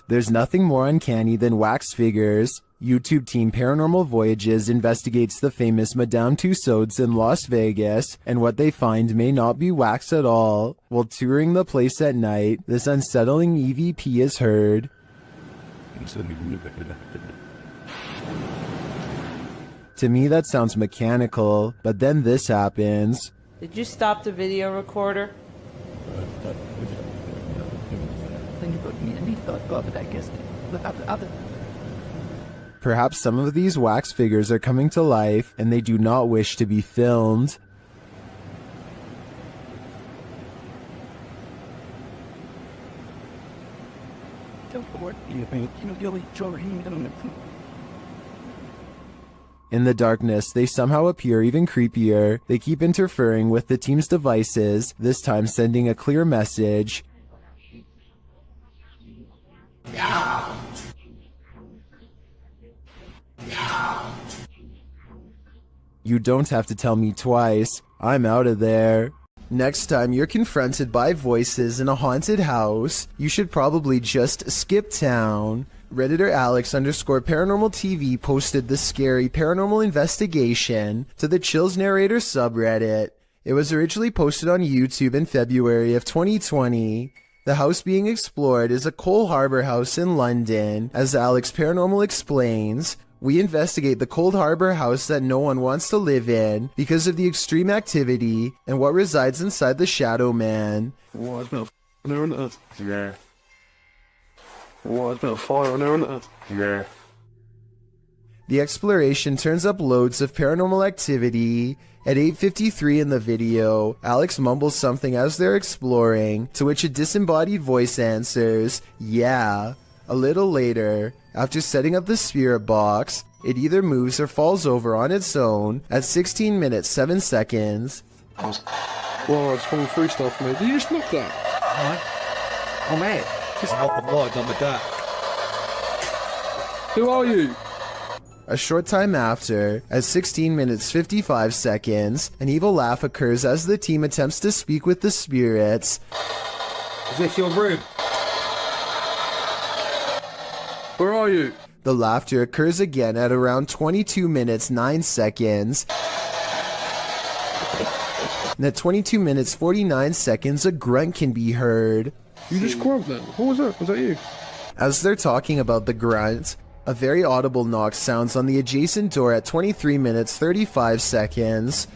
There's nothing more uncanny than wax figures. YouTube team Paranormal Voyages investigates the famous Madame Tussauds in Las Vegas, and what they find may not be wax at all. While touring the place at night, this unsettling EVP is heard. To me, that sounds mechanical, but then this happens. Did you stop the video recorder? Perhaps some of these wax figures are coming to life, and they do not wish to be filmed. In the darkness, they somehow appear even creepier. They keep interfering with the team's devices, this time sending a clear message. You don't have to tell me twice. I'm out of there. Next time you're confronted by voices in a haunted house, you should probably just skip town. Redditor Alex_Paranormal TV posted the scary paranormal investigation to the Chills Narrator subreddit. It was originally posted on YouTube in February of 2020. The house being explored is a Cole Harbour house in London. As Alex Paranormal explains, we investigate the Cold Harbor house that no one wants to live in because of the extreme activity and what resides inside the Shadow Man. Why is there a fire on there? Yeah. Why is there a fire on there? Yeah. The exploration turns up loads of paranormal activity. At 8:53 in the video, Alex mumbles something as they're exploring, to which a disembodied voice answers, "Yeah." A little later, after setting up the spirit box, it either moves or falls over on its own at 16 minutes 7 seconds. Well, it's falling through stuff, mate. Did you just knock that? Oh, mate. Just off the blood, done with that. Who are you? A short time after, at 16 minutes 55 seconds, an evil laugh occurs as the team attempts to speak with the spirits. Is this your room? Where are you? The laughter occurs again at around 22 minutes 9 seconds. And at 22 minutes 49 seconds, a grunt can be heard. You just grunt then. What was that? Was that you? As they're talking about the grunt, a very audible knock sounds on the adjacent door at 23 minutes 35 seconds.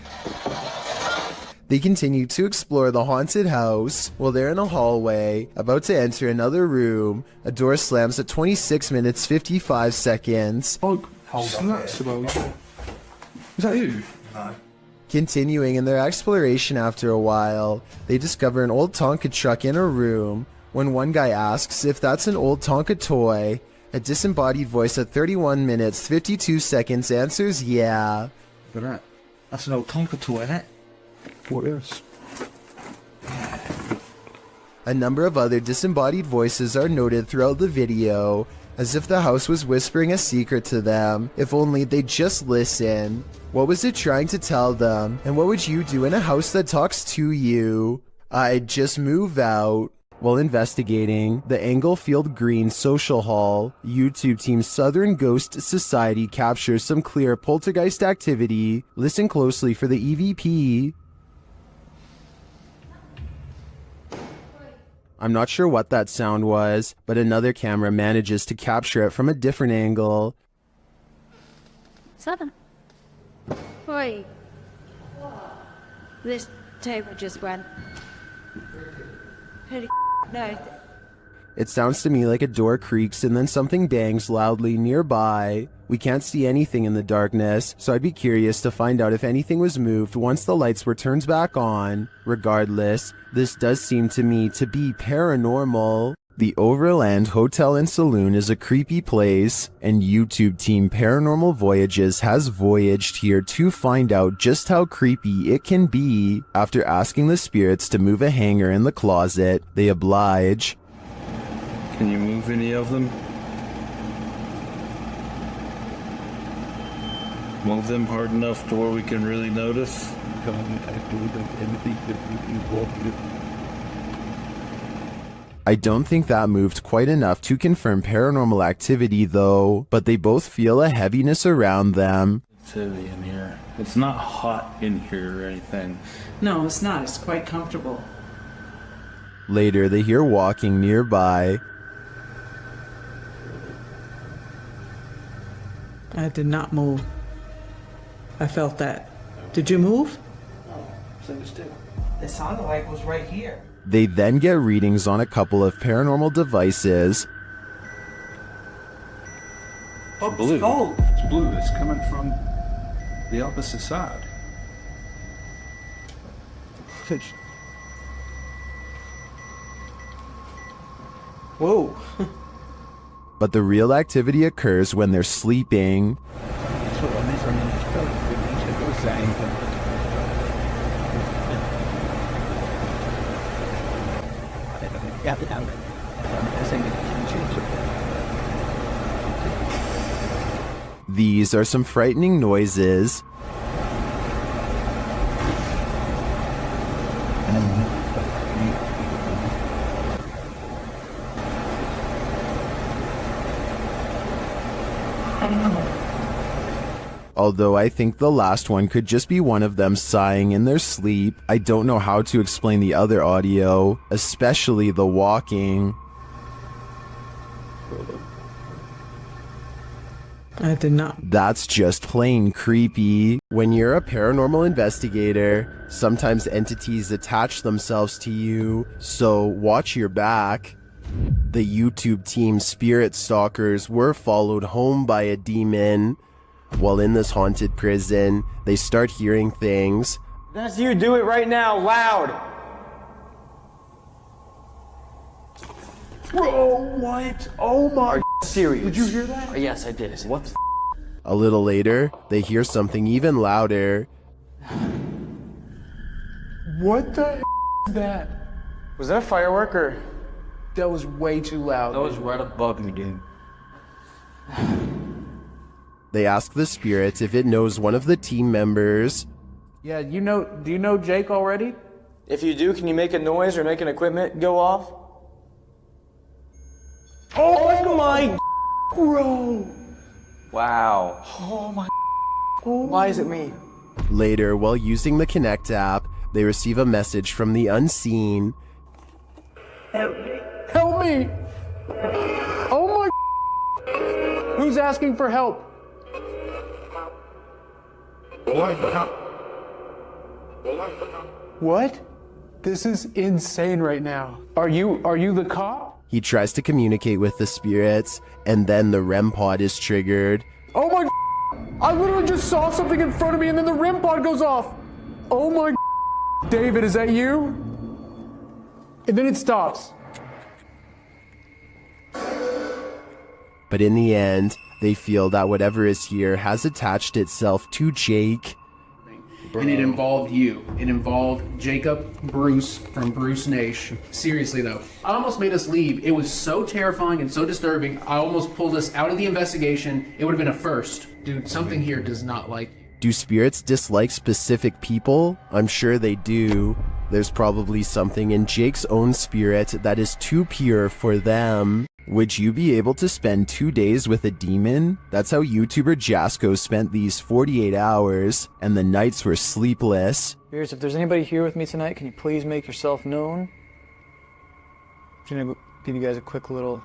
They continue to explore the haunted house. While they're in a hallway, about to enter another room, a door slams at 26 minutes 55 seconds. Oh, that's about you. Is that you? No. Continuing in their exploration after a while, they discover an old Tonka truck in a room. When one guy asks if that's an old Tonka toy, a disembodied voice at 31 minutes 52 seconds answers yeah. Look at that. That's an old Tonka toy, isn't it? What is? A number of other disembodied voices are noted throughout the video, as if the house was whispering a secret to them, if only they'd just listen. What was it trying to tell them, and what would you do in a house that talks to you? I'd just move out. While investigating the Englefield Green Social Hall, YouTube team Southern Ghost Society captures some clear poltergeist activity. Listen closely for the EVP. I'm not sure what that sound was, but another camera manages to capture it from a different angle. 7. Oi. This table just went. Holy no. It sounds to me like a door creaks and then something bangs loudly nearby. We can't see anything in the darkness, so I'd be curious to find out if anything was moved once the lights were turned back on. Regardless, this does seem to me to be paranormal. The Overland Hotel and Saloon is a creepy place, and YouTube team Paranormal Voyages has voyaged here to find out just how creepy it can be. After asking the spirits to move a hanger in the closet, they oblige. Can you move any of them? Move them hard enough to where we can really notice? I don't think that moved quite enough to confirm paranormal activity though, but they both feel a heaviness around them. It's heavy in here. It's not hot in here or anything. No, it's not. It's quite comfortable. Later, they hear walking nearby. I did not move. I felt that. Did you move? It sounded like it was right here. They then get readings on a couple of paranormal devices. Oh, blue. It's gold. It's blue. It's coming from the opposite side. Whoa. But the real activity occurs when they're sleeping. These are some frightening noises. Although I think the last one could just be one of them sighing in their sleep, I don't know how to explain the other audio, especially the walking. I did not. That's just plain creepy. When you're a paranormal investigator, sometimes entities attach themselves to you, so watch your back. The YouTube team Spirit Stalkers were followed home by a demon. While in this haunted prison, they start hearing things. That's you, do it right now, loud! Bro, what? Oh my. Serious. Did you hear that? Yes, I did. What the A little later, they hear something even louder. What the is that? Was that a firework or? That was way too loud. That was right above me, dude. They ask the spirit if it knows one of the team members. Yeah, do you know Jake already? If you do, can you make a noise or make an equipment go off? Oh my bro! Wow. Oh my. Why is it me? Later, while using the Connect app, they receive a message from the unseen. Help me! Oh my. Who's asking for help? What? This is insane right now. Are you the cop? He tries to communicate with the spirits, and then the REM pod is triggered. Oh my. I literally just saw something in front of me and then the REM pod goes off. Oh my. David, is that you? And then it stops. But in the end, they feel that whatever is here has attached itself to Jake. And it involved you. It involved Jacob Bruce from Bruce Nation. Seriously though, I almost made us leave. It was so terrifying and so disturbing. I almost pulled us out of the investigation. It would have been a first. Dude, something here does not like you. Do spirits dislike specific people? I'm sure they do. There's probably something in Jake's own spirit that is too pure for them. Would you be able to spend 2 days with a demon? That's how YouTuber Jasko spent these 48 hours, and the nights were sleepless. Here's, if there's anybody here with me tonight, can you please make yourself known? I'm gonna give you guys a quick little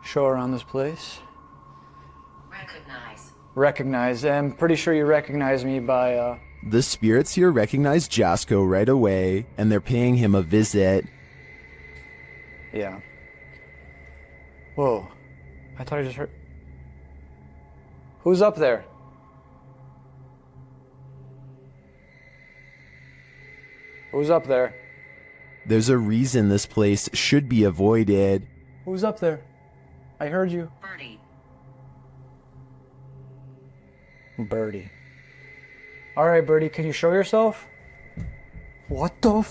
show around this place. Recognize. I'm pretty sure you recognize me by, The spirits here recognize Jasko right away, and they're paying him a visit. yeah. Whoa. I thought I just heard... Who's up there? Who's up there? There's a reason this place should be avoided. Who's up there? I heard you. Birdie. Alright, Birdie, can you show yourself? What the f***?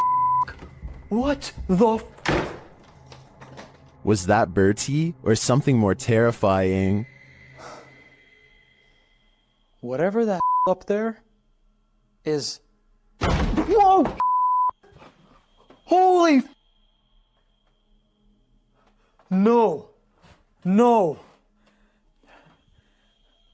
What the f***? Was that Bertie, or something more terrifying? Whatever that up there is... Whoa! Holy... No. No.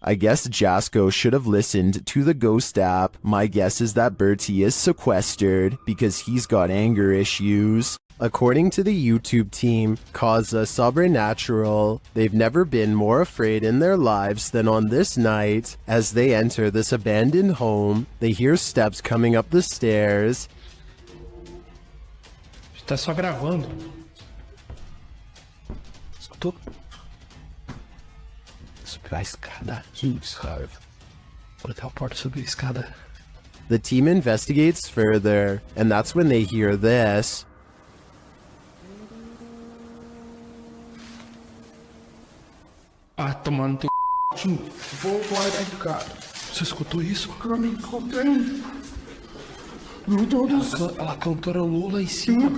I guess Jasko should have listened to the ghost app. My guess is that Bertie is sequestered because he's got anger issues. According to the YouTube team, Causa Sobrenatural, they've never been more afraid in their lives than on this night. As they enter this abandoned home, they hear steps coming up the stairs. Tá só gravando. Escutou? Subir a escada. Que isso, cara? Vou até a porta subir a escada. The team investigates further, and that's when they hear this. Ah, tomando teu c... Vou guardar de cara. Você escutou isso? Eu me encontrei. Meu Deus do céu. Ela cantarolou lá em cima.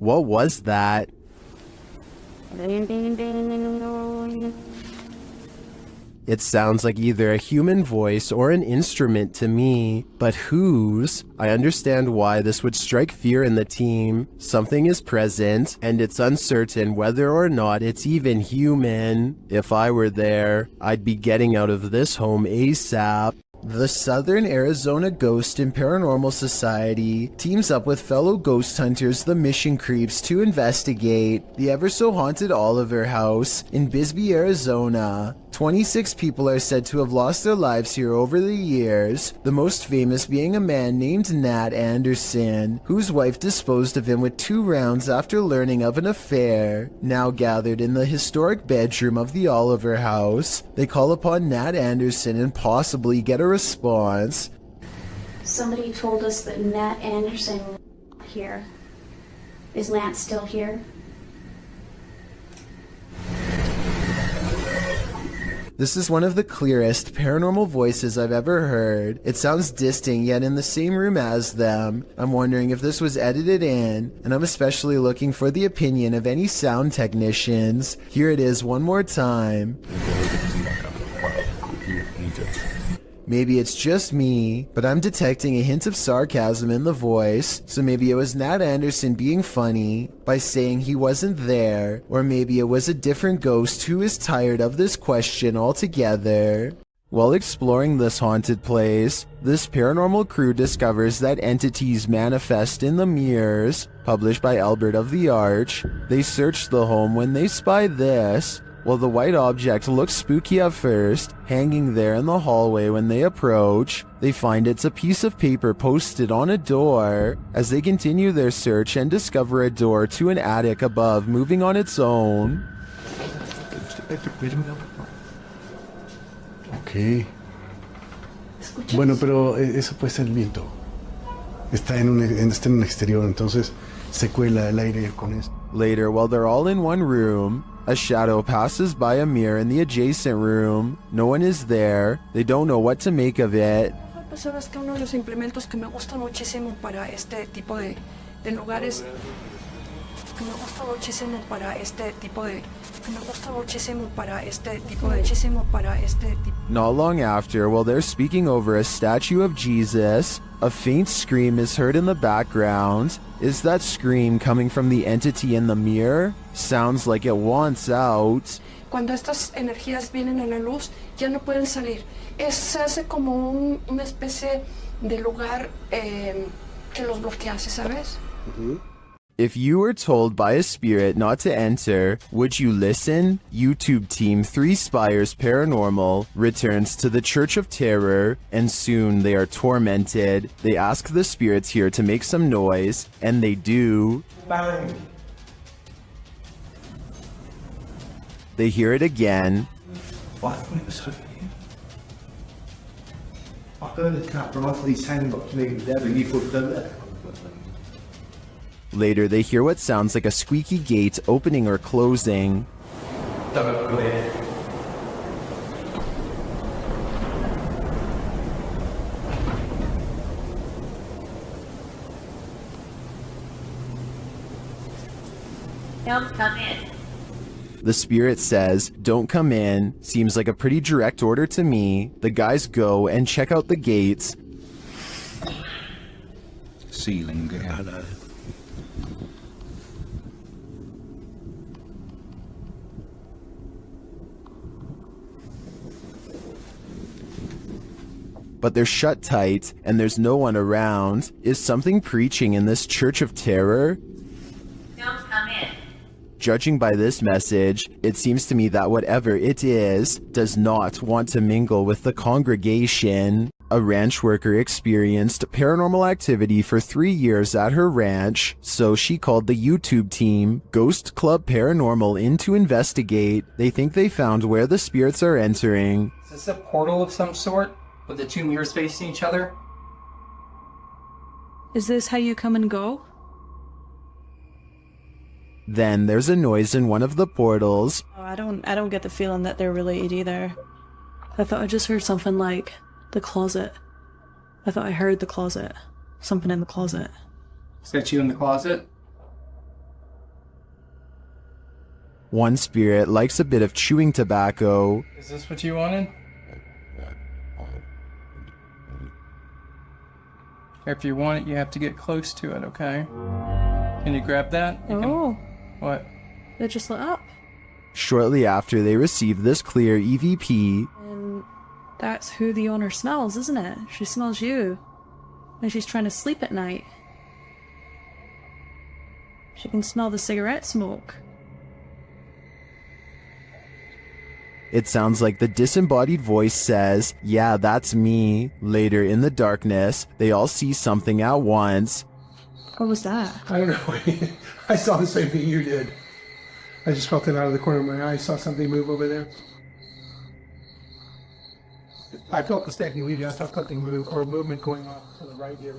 What was that? It sounds like either a human voice or an instrument to me, but whose? I understand why this would strike fear in the team. Something is present, and it's uncertain whether or not it's even human. If I were there, I'd be getting out of this home ASAP. The Southern Arizona Ghost and Paranormal Society teams up with fellow ghost hunters, the Mission Creeps, to investigate the ever-so-haunted Oliver House in Bisbee, Arizona. 26 people are said to have lost their lives here over the years, the most famous being a man named Nat Anderson, whose wife disposed of him with 2 rounds after learning of an affair. Now gathered in the historic bedroom of the Oliver House, they call upon Nat Anderson and possibly get a response. Somebody told us that Nat Anderson was here. Is Nat still here? This is one of the clearest paranormal voices I've ever heard. It sounds distinct, yet in the same room as them. I'm wondering if this was edited in, and I'm especially looking for the opinion of any sound technicians. Here it is one more time. Maybe it's just me, but I'm detecting a hint of sarcasm in the voice, so maybe it was Nat Anderson being funny by saying he wasn't there, or maybe it was a different ghost who is tired of this question altogether. While exploring this haunted place, this paranormal crew discovers that entities manifest in the mirrors, published by Albert of the Arch. They search the home when they spy this. While the white object looks spooky at first, hanging there in the hallway when they approach, they find it's a piece of paper posted on a door. As they continue their search and discover a door to an attic above moving on its own. Ok. Bueno, pero eso puede ser el viento. Está en un exterior, entonces se cuela el aire con eso. Later, while they're all in one room, a shadow passes by a mirror in the adjacent room. No one is there. They don't know what to make of it. Pues sabes que uno de los implementos que me gusta muchísimo para este tipo de lugares, que me gusta muchísimo para este tipo de, que me gusta muchísimo para este tipo de, muchísimo para este tipo. Not long after, while they're speaking over a statue of Jesus, a faint scream is heard in the background. Is that scream coming from the entity in the mirror? Sounds like it wants out. Cuando estas energías vienen a la luz, ya no pueden salir. Se hace como una especie de lugar que los bloquea, ¿sabes? If you were told by a spirit not to enter, would you listen? YouTube team 3 Spires Paranormal returns to the Church of Terror, and soon they are tormented. They ask the spirits here to make some noise, and they do. Bang. They hear it again. Later, they hear what sounds like a squeaky gate opening or closing. Don't come in. The spirit says, "Don't come in." Seems like a pretty direct order to me. The guys go and check out the gates. Ceiling. but they're shut tight and there's no one around. Is something preaching in this church of terror? Don't come in. Judging by this message, it seems to me that whatever it is does not want to mingle with the congregation. A ranch worker experienced paranormal activity for 3 years at her ranch, so she called the YouTube team, Ghost Club Paranormal, in to investigate. They think they found where the spirits are entering. Is this a portal of some sort, with the two mirrors facing each other? Is this how you come and go? Then there's a noise in one of the portals. Oh, I don't get the feeling that they're related either. I thought I just heard something like the closet. I thought I heard the closet. Something in the closet. Is that you in the closet? One spirit likes a bit of chewing tobacco. Is this what you wanted? If you want it, you have to get close to it, okay? Can you grab that? Oh. What? It just lit up. Shortly after they receive this clear EVP, And that's who the owner smells, isn't it? She smells you. And she's trying to sleep at night. She can smell the cigarette smoke. it sounds like the disembodied voice says, "Yeah, that's me." Later in the darkness, they all see something at once. What was that? I don't know. I saw the same thing you did. I just felt it out of the corner of my eye. I saw something move over there. I felt the stacking leave. I saw something move, or a movement going on to the right here.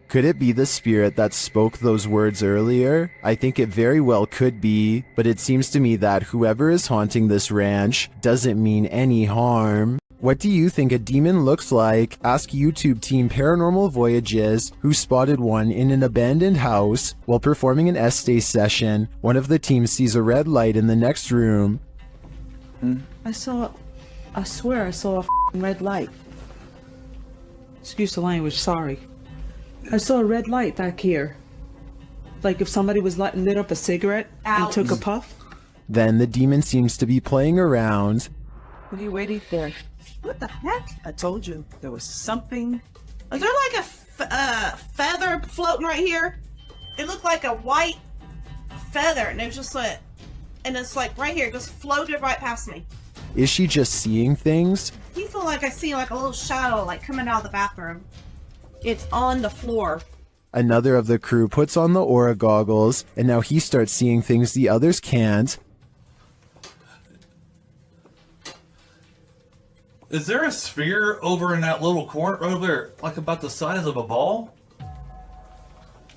Could it be the spirit that spoke those words earlier? I think it very well could be, but it seems to me that whoever is haunting this ranch doesn't mean any harm. What do you think a demon looks like? Ask YouTube team Paranormal Voyages, who spotted one in an abandoned house. While performing an essay session, one of the team sees a red light in the next room. I swear I saw a f***ing red light. Excuse the language, sorry. I saw a red light back here. Like if somebody was lit up a cigarette and took a puff. Then the demon seems to be playing around. What are you waiting for? What the heck? I told you there was something. Is there like a feather floating right here? It looked like a white feather, and it was just like, and it's like right here, just floated right past me. Is she just seeing things? I feel like I see like a little shadow like coming out of the bathroom. It's on the floor. Another of the crew puts on the aura goggles, and now he starts seeing things the others can't. Is there a sphere over in that little corner over there, like about the size of a ball?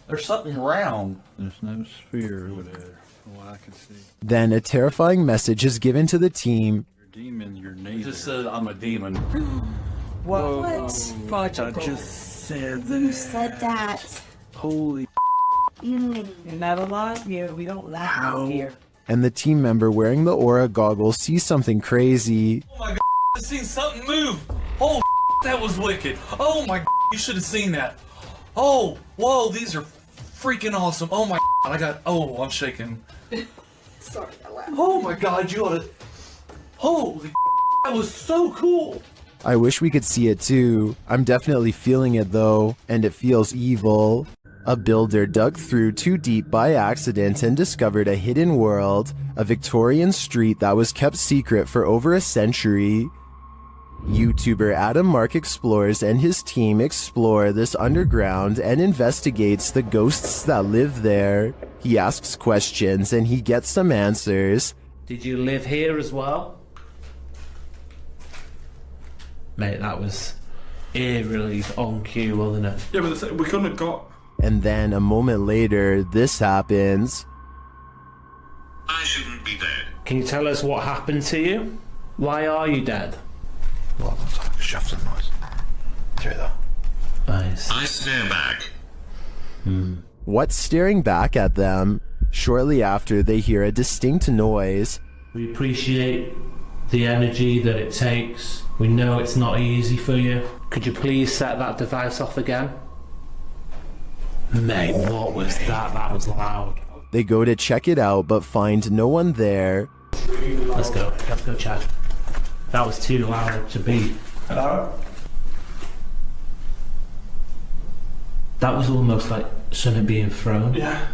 There's something round. There's no sphere over there, from what I can see. Then a terrifying message is given to the team. You're a demon, you're It neither. just said I'm a demon. What? I just said that. Who said that? Holy You're not alive? Yeah, we don't laugh out here. And the team member wearing the aura goggles sees something crazy. Oh my god, I seen something move. Oh, that was wicked. Oh my, you should have seen that. Oh, whoa, these are freaking awesome. Oh my, I'm shaking. Sorry, I laughed. Oh my god, you ought to. Holy, that was so cool. I wish we could see it too. I'm definitely feeling it though, and it feels evil. A builder dug through too deep by accident and discovered a hidden world, a Victorian street that was kept secret for over a century. YouTuber Adam Mark Explores and his team explore this underground and investigates the ghosts that live there. He asks questions and he gets some answers. Did you live here as well? Mate, that was eerily on cue, wasn't it? Yeah, but we couldn't have got. And then a moment later, this happens. I shouldn't be dead. Can you tell us what happened to you? Why are you dead? Well, that's like a shuffling noise. Through that. Nice. I stare back. What's staring back at them? Shortly after, they hear a distinct noise. We appreciate the energy that it takes. We know it's not easy for you. Could you please set that device off again? Mate, what was that? That was loud. They go to check it out, but find no one there. Let's go check. That was too loud to beat. Hello? That was almost like something being thrown. Yeah.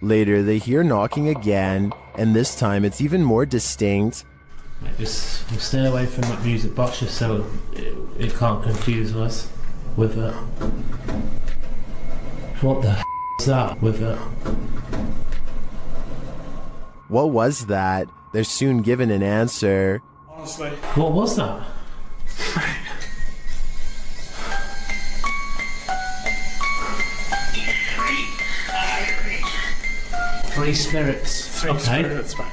Later, they hear knocking again, and this time it's even more distinct. Just stay away from that music box just so it can't confuse us with it. What the is that with it? What was that? They're soon given an answer. Honestly. What was that? Three spirits. Three spirits, man.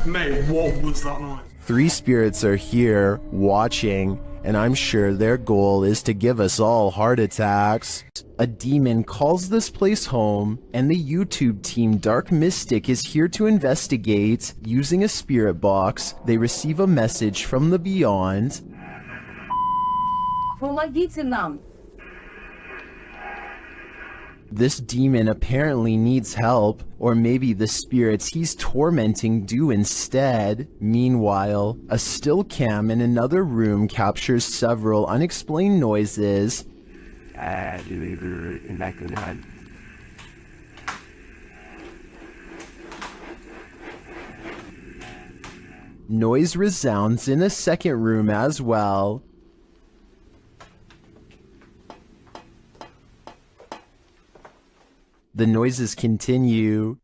Mate, what was that noise? 3 spirits are here, watching, and I'm sure their goal is to give us all heart attacks. A demon calls this place home, and the YouTube team Dark Mystic is here to investigate. Using a spirit box, they receive a message from the beyond. This demon apparently needs help, or maybe the spirits he's tormenting do instead. Meanwhile, a still cam in another room captures several unexplained noises. Noise resounds in a second room as well. The noises continue.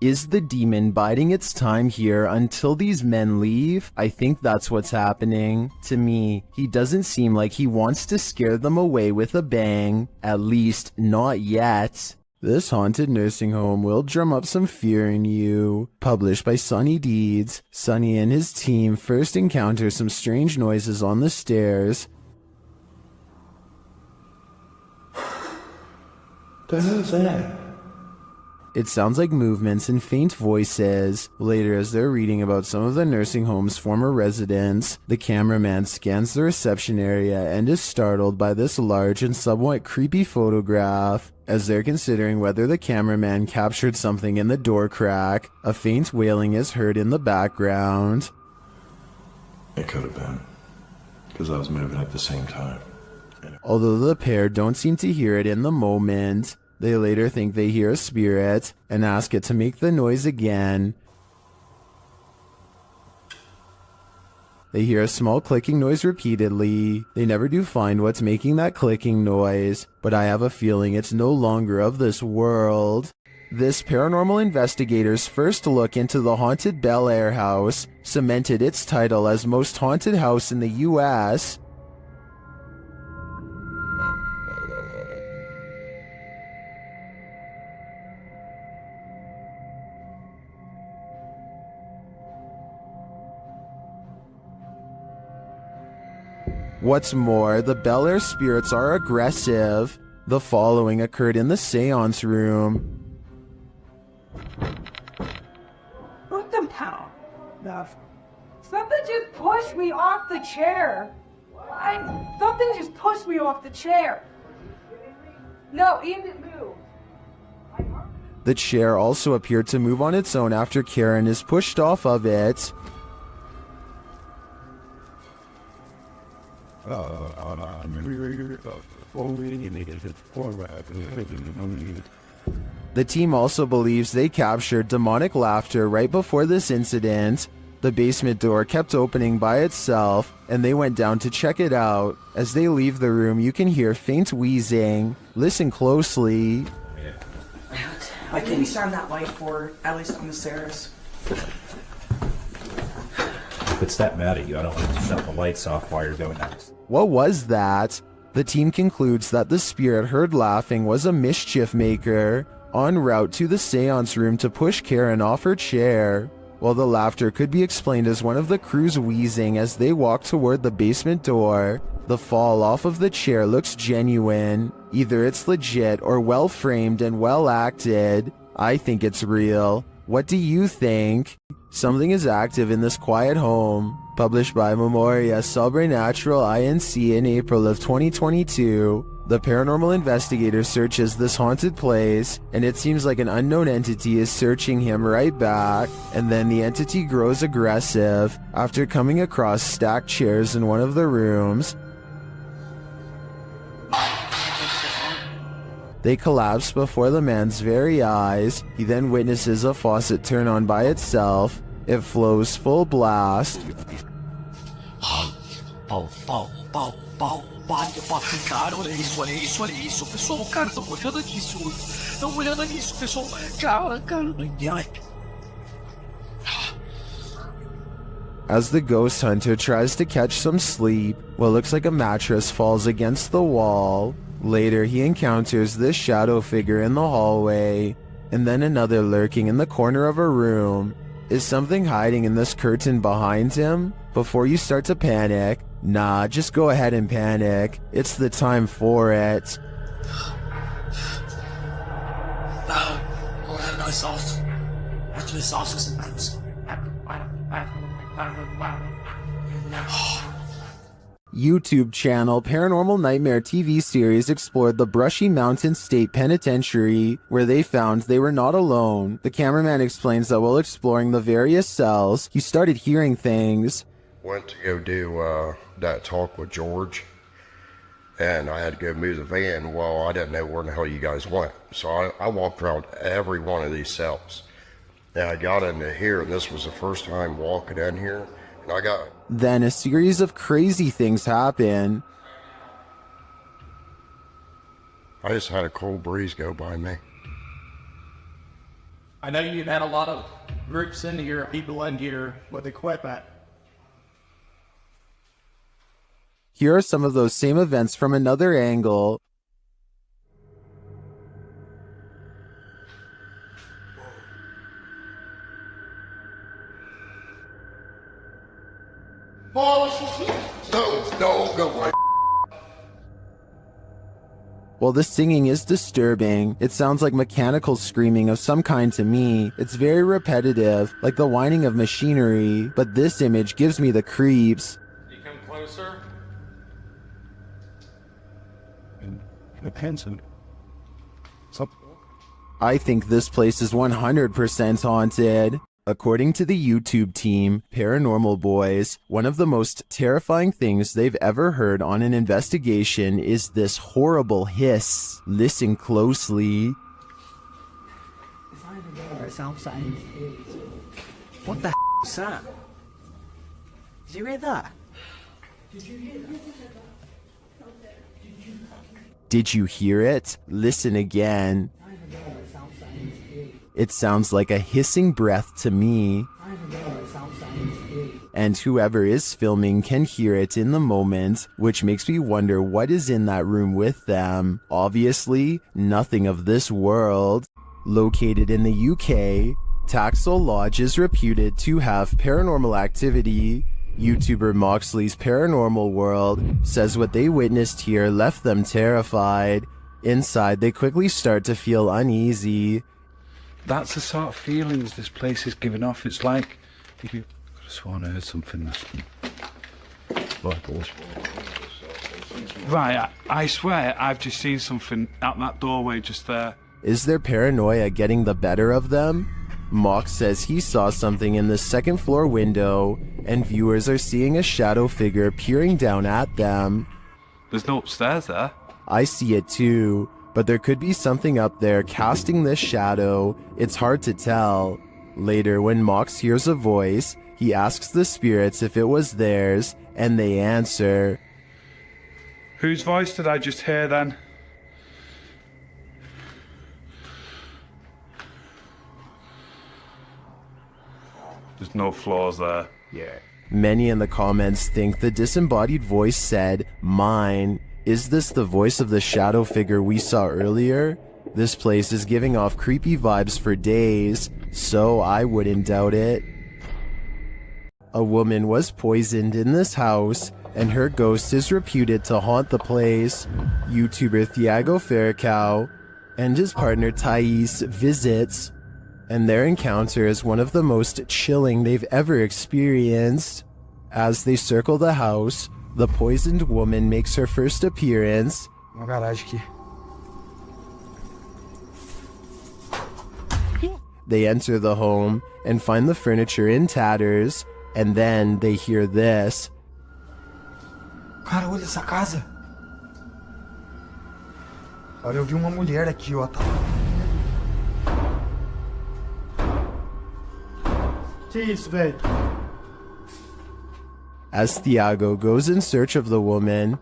Is the demon biding its time here until these men leave? I think that's what's happening. To me, he doesn't seem like he wants to scare them away with a bang. At least, not yet. This haunted nursing home will drum up some fear in you. Published by Sunny Deeds. Sunny and his team first encounter some strange noises on the stairs. The hell's that? It sounds like movements and faint voices. Later, as they're reading about some of the nursing home's former residents, the cameraman scans the reception area and is startled by this large and somewhat creepy photograph. As they're considering whether the cameraman captured something in the door crack, a faint wailing is heard in the background. It could have been, because I was moving at the same time. Although the pair don't seem to hear it in the moment, they later think they hear a spirit and ask it to make the noise again. They hear a small clicking noise repeatedly. They never do find what's making that clicking noise, but I have a feeling it's no longer of this world. This paranormal investigator's first look into the haunted Bel Air house cemented its title as most haunted house in the US. What's more, the Bel Air spirits are aggressive. The following occurred in the seance room. What the hell? Something just pushed me off the chair. Something just pushed me off the chair. No, Ian didn't move. The chair also appeared to move on its own after Karen is pushed off of it. The team also believes they captured demonic laughter right before this incident. The basement door kept opening by itself, and they went down to check it out. As they leave the room, you can hear faint wheezing. Listen closely. I can shine that light for at least on the stairs. If it's that mad at you, I don't want to shut the lights off while you're doing that. What was that? The team concludes that the spirit heard laughing was a mischief maker, en route to the seance room to push Karen off her chair. While the laughter could be explained as one of the crew's wheezing as they walk toward the basement door, the fall off of the chair looks genuine. Either it's legit or well framed and well acted. I think it's real. What do you think? Something is active in this quiet home. Published by Memoria Sobrenatural Inc. in April of 2022. The paranormal investigator searches this haunted place, and it seems like an unknown entity is searching him right back, and then the entity grows aggressive after coming across stacked chairs in one of the rooms. They collapse before the man's very eyes. He then witnesses a faucet turn on by itself. It flows full blast. Cara, olha isso, olha isso, olha isso. Pessoal, cara, estão olhando nisso. Estão olhando nisso, pessoal. Cara. As the ghost hunter tries to catch some sleep, what looks like a mattress falls against the wall. Later, he encounters this shadow figure in the hallway, and then another lurking in the corner of a room. Is something hiding in this curtain behind him? Before you start to panic, nah, just go ahead and panic. It's the time for it. YouTube channel Paranormal Nightmare TV series explored the Brushy Mountain State Penitentiary, where they found they were not alone. The cameraman explains that while exploring the various cells, he started hearing things. Went to go do that talk with George, and I had to go move the van. Well, I didn't know where the hell you guys went, so I walked around every one of these cells. And I got into here, and this was the first time walking in here, and I got... Then a series of crazy things happen. I just had a cold breeze go by me. I know you've had a lot of groups in here, people in here with equipment. Here are some of those same events from another angle. No, go away. While the singing is disturbing, it sounds like mechanical screaming of some kind to me. It's very repetitive, like the whining of machinery, but this image gives me the creeps. You come closer. I think this place is 100% haunted. According to the YouTube team, Paranormal Boys, one of the most terrifying things they've ever heard on an investigation is this horrible hiss. Listen closely. What the is that? Did you hear that? Did you hear it? Listen again. It sounds like a hissing breath to me. And whoever is filming can hear it in the moment, which makes me wonder what is in that room with them. Obviously, nothing of this world. Located in the UK, Taxel Lodge is reputed to have paranormal activity. YouTuber Moxley's Paranormal World says what they witnessed here left them terrified. Inside, they quickly start to feel uneasy. That's the sort of feelings this place is giving off. It's like if you could have sworn I heard something. Right, I swear I've just seen something out that doorway just there. Is their paranoia getting the better of them? Mox says he saw something in the second floor window, and viewers are seeing a shadow figure peering down at them. There's no upstairs there. I see it too, but there could be something up there casting this shadow. It's hard to tell. Later, when Mox hears a voice, he asks the spirits if it was theirs, and they answer. Whose voice did I just hear then? There's no floors there. Yeah. Many in the comments think the disembodied voice said, "Mine." Is this the voice of the shadow figure we saw earlier? This place is giving off creepy vibes for days, so I wouldn't doubt it. A woman was poisoned in this house, and her ghost is reputed to haunt the place. YouTuber Thiago Ferracao and his partner Thais visits, and their encounter is one of the most chilling they've ever experienced. As they circle the house, the poisoned woman makes her first appearance. Uma garagem aqui. They enter the home and find the furniture in tatters, and then they hear this. Cara, olha essa casa. Olha, eu vi uma mulher aqui, ó. Que isso, velho? As Thiago goes in search of the woman,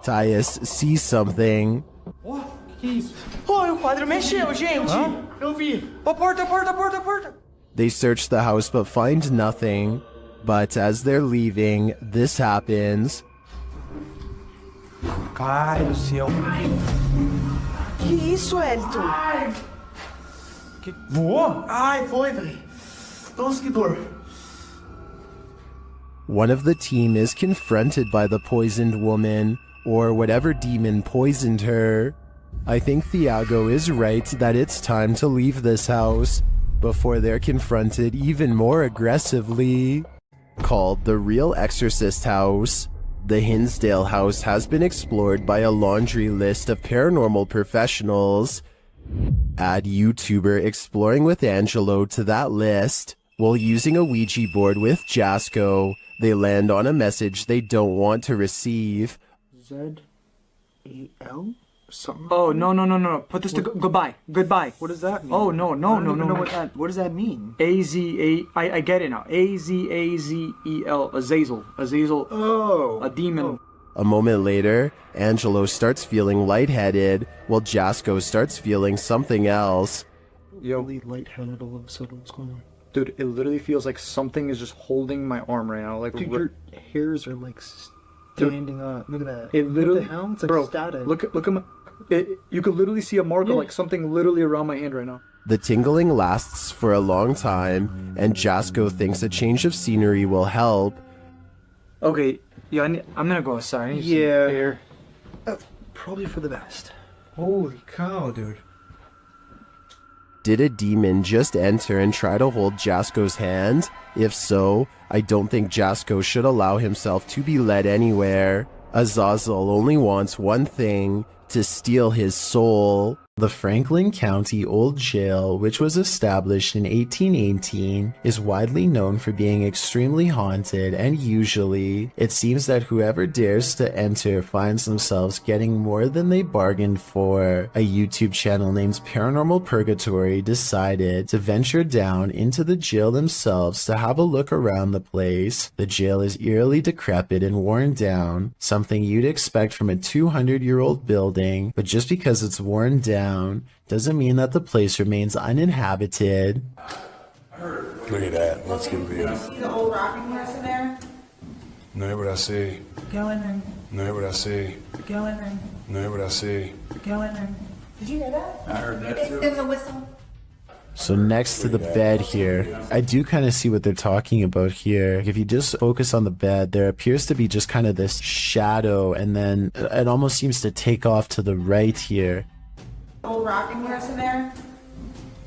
Tyus sees something. Ó, que isso? Ó, o quadro mexeu, gente. Eu vi. Ó, porta. They search the house but find nothing. But as they're leaving, this happens. Ai, do céu. Que isso, Elton? Voou? Ai, foi, velho. Nossa, que dor. One of the team is confronted by the poisoned woman, or whatever demon poisoned her. I think Thiago is right that it's time to leave this house before they're confronted even more aggressively. Called the Real Exorcist House, the Hinsdale house has been explored by a laundry list of paranormal professionals. Add YouTuber Exploring with Angelo to that list. While using a Ouija board with Jasco, they land on a message they don't want to receive. Z-E-L? Something? Oh, no. Put this to goodbye. What does that mean? Oh, no. I don't even know what does that mean? I get it now. A-Z-A-Z-E-L. Azazel. Oh. A demon. A moment later, Angelo starts feeling lightheaded, while Jasco starts feeling something else. Yo. Really lightheaded all of a sudden. What's going on? Dude, it literally feels like something is just holding my arm right now. Like, dude, your hairs are like standing up. Look at that. It literally, what the hell? It's like static. Look at my. You could literally see a mark of like something literally around my hand right now. The tingling lasts for a long time, and Jasco thinks a change of scenery will help. Okay, yeah, I'm gonna go outside. I need some air. Probably for the best. Holy cow, dude. Did a demon just enter and try to hold Jasco's hand? If so, I don't think Jasco should allow himself to be led anywhere. Azazel only wants one thing: to steal his soul. The Franklin County Old Jail, which was established in 1818, is widely known for being extremely haunted, and usually, it seems that whoever dares to enter finds themselves getting more than they bargained for. A YouTube channel named Paranormal Purgatory decided to venture down into the jail themselves to have a look around the place. The jail is eerily decrepit and worn down, something you'd expect from a 200-year-old building, but just because it's worn down doesn't mean that the place remains uninhabited. Look at that. Let's get real. See the old rocking horse in there? No, what I see. Go in there. No, what I see. Go in there. No, what I see. Go in there. Did you hear that? I heard that too. There was a whistle. So next to the bed here, I do kind of see what they're talking about here. If you just focus on the bed, there appears to be just kind of this shadow, and then it almost seems to take off to the right here. Old rocking horse in there?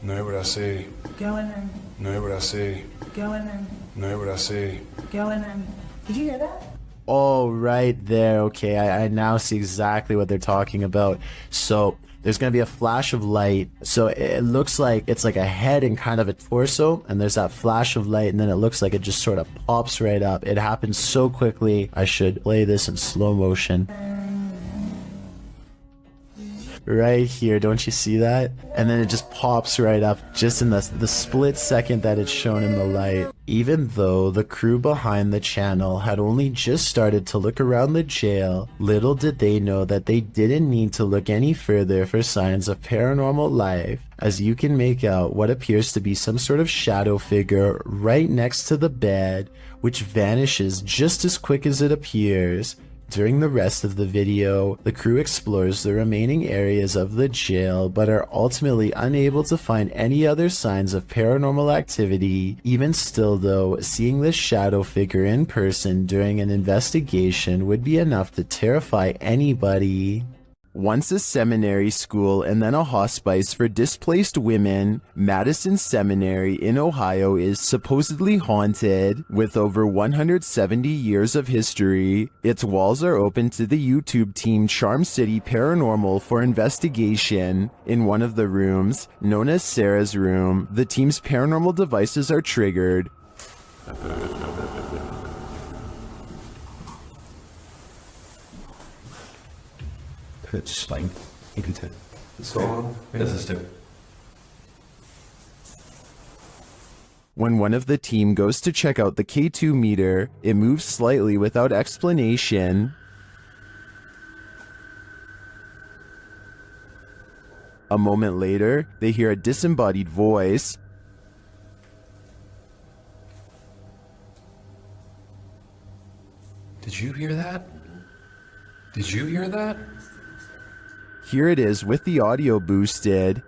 No, what I see. Go in there. No, what I see. Go in there. No, what I see. Go in there. Did you hear that? Oh, right there. Okay, I now see exactly what they're talking about. So there's going to be a flash of light. So it looks like it's like a head and kind of a torso, and there's that flash of light, and then it looks like it just sort of pops right up. It happens so quickly. I should play this in slow motion. Right here, don't you see that? And then it just pops right up just in the split second that it's shown in the light. Even though the crew behind the channel had only just started to look around the jail, little did they know that they didn't need to look any further for signs of paranormal life, as you can make out what appears to be some sort of shadow figure right next to the bed, which vanishes just as quick as it appears. During the rest of the video, the crew explores the remaining areas of the jail, but are ultimately unable to find any other signs of paranormal activity. Even still though, seeing this shadow figure in person during an investigation would be enough to terrify anybody. Once a seminary school and then a hospice for displaced women, Madison Seminary in Ohio is supposedly haunted. With over 170 years of history, its walls are open to the YouTube team Charm City Paranormal for investigation. In one of the rooms, known as Sarah's room, the team's paranormal devices are triggered. Spine. So, this is too. When one of the team goes to check out the K2 meter, it moves slightly without explanation. A moment later, they hear a disembodied voice. Did you hear that? Did you hear that? Here it is with the audio boosted.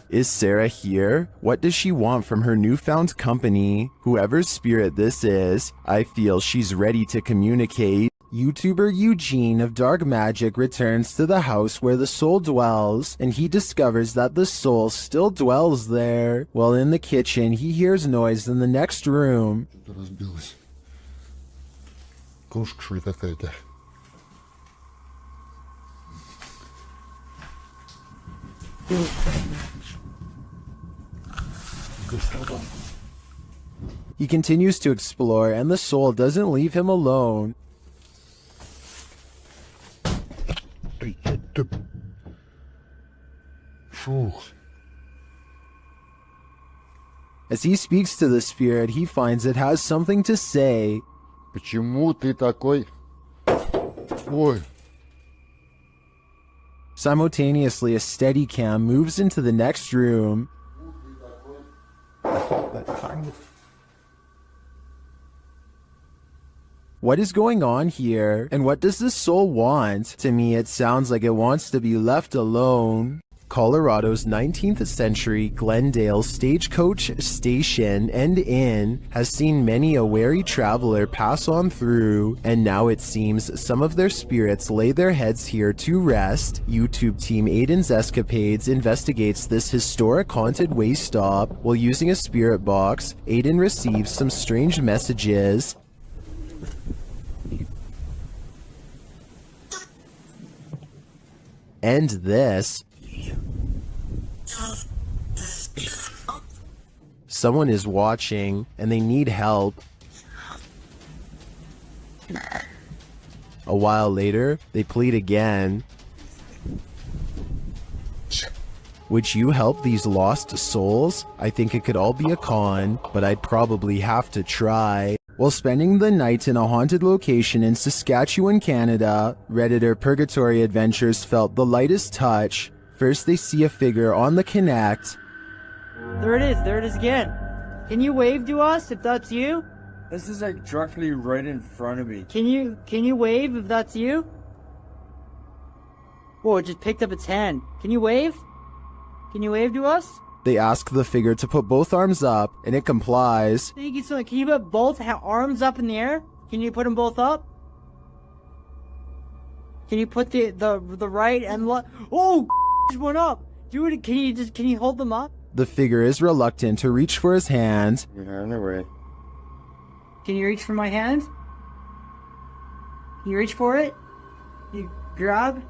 Is Sarah here? What does she want from her newfound company? Whoever's spirit this is, I feel she's ready to communicate. YouTuber Eugene of Dark Magic returns to the house where the soul dwells, and he discovers that the soul still dwells there. While in the kitchen, he hears noise in the next room. He continues to explore, and the soul doesn't leave him alone. As he speaks to the spirit, he finds it has something to say. Почему ты такой? Ой. Simultaneously, a Steadicam moves into the next room. What is going on here? And what does the soul want? To me, it sounds like it wants to be left alone. Colorado's 19th century Glendale stagecoach station and inn has seen many a wary traveler pass on through, and now it seems some of their spirits lay their heads here to rest. YouTube team Aiden's Escapades investigates this historic haunted way stop. While using a spirit box, Aiden receives some strange messages. And this. Someone is watching, and they need help. A while later, they plead again. Would you help these lost souls? I think it could all be a con, but I'd probably have to try. While spending the night in a haunted location in Saskatchewan, Canada, Redditor Purgatory Adventures felt the lightest touch. First, they see a figure on the Connect. There it is again. Can you wave to us if that's you? This is like directly right in front of me. Can you wave if that's you? Whoa, it just picked up its hand. Can you wave? Can you wave to us? They ask the figure to put both arms up, and it complies. Thank you so much. Can you put both arms up in the air? Can you put them both up? Can you put the right and left? Oh, just went up. Dude, can you hold them up? The figure is reluctant to reach for his hand. Yeah, no way. Can you reach for my hand? Can you reach for it? You grab?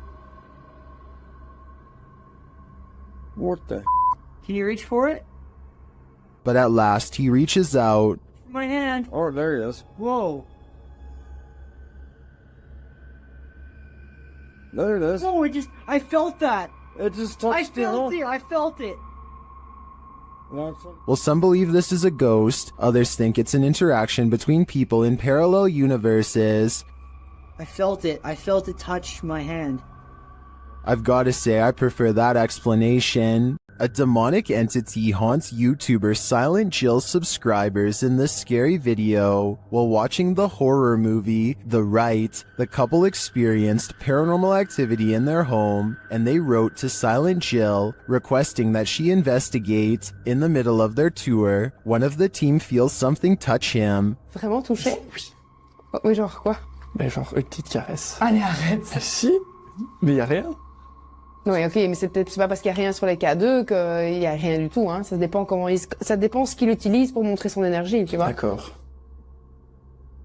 What the? Can you reach for it? But at last, he reaches out. My hand. Oh, there he is. Whoa. There it is. No, I felt that. It just touched I felt it. While some believe this is a ghost, others think it's an interaction between people in parallel universes. I felt it. I felt it touch my hand. I've got to say, I prefer that explanation. A demonic entity haunts YouTuber Silent Jill subscribers in this scary video. While watching the horror movie The Rite, the couple experienced paranormal activity in their home, and they wrote to Silent Jill requesting that she investigate. In the middle of their tour, one of the team feels something touch him. Vraiment touché? Oui, genre quoi? Mais genre une petite caresse. Allez, arrête. Si, mais y a rien. Oui, ok, mais c'est pas parce qu'il y a rien sur les K2 qu'il y a rien du tout, hein. Ça dépend ça dépend ce qu'il utilise pour montrer son énergie, tu vois. D'accord.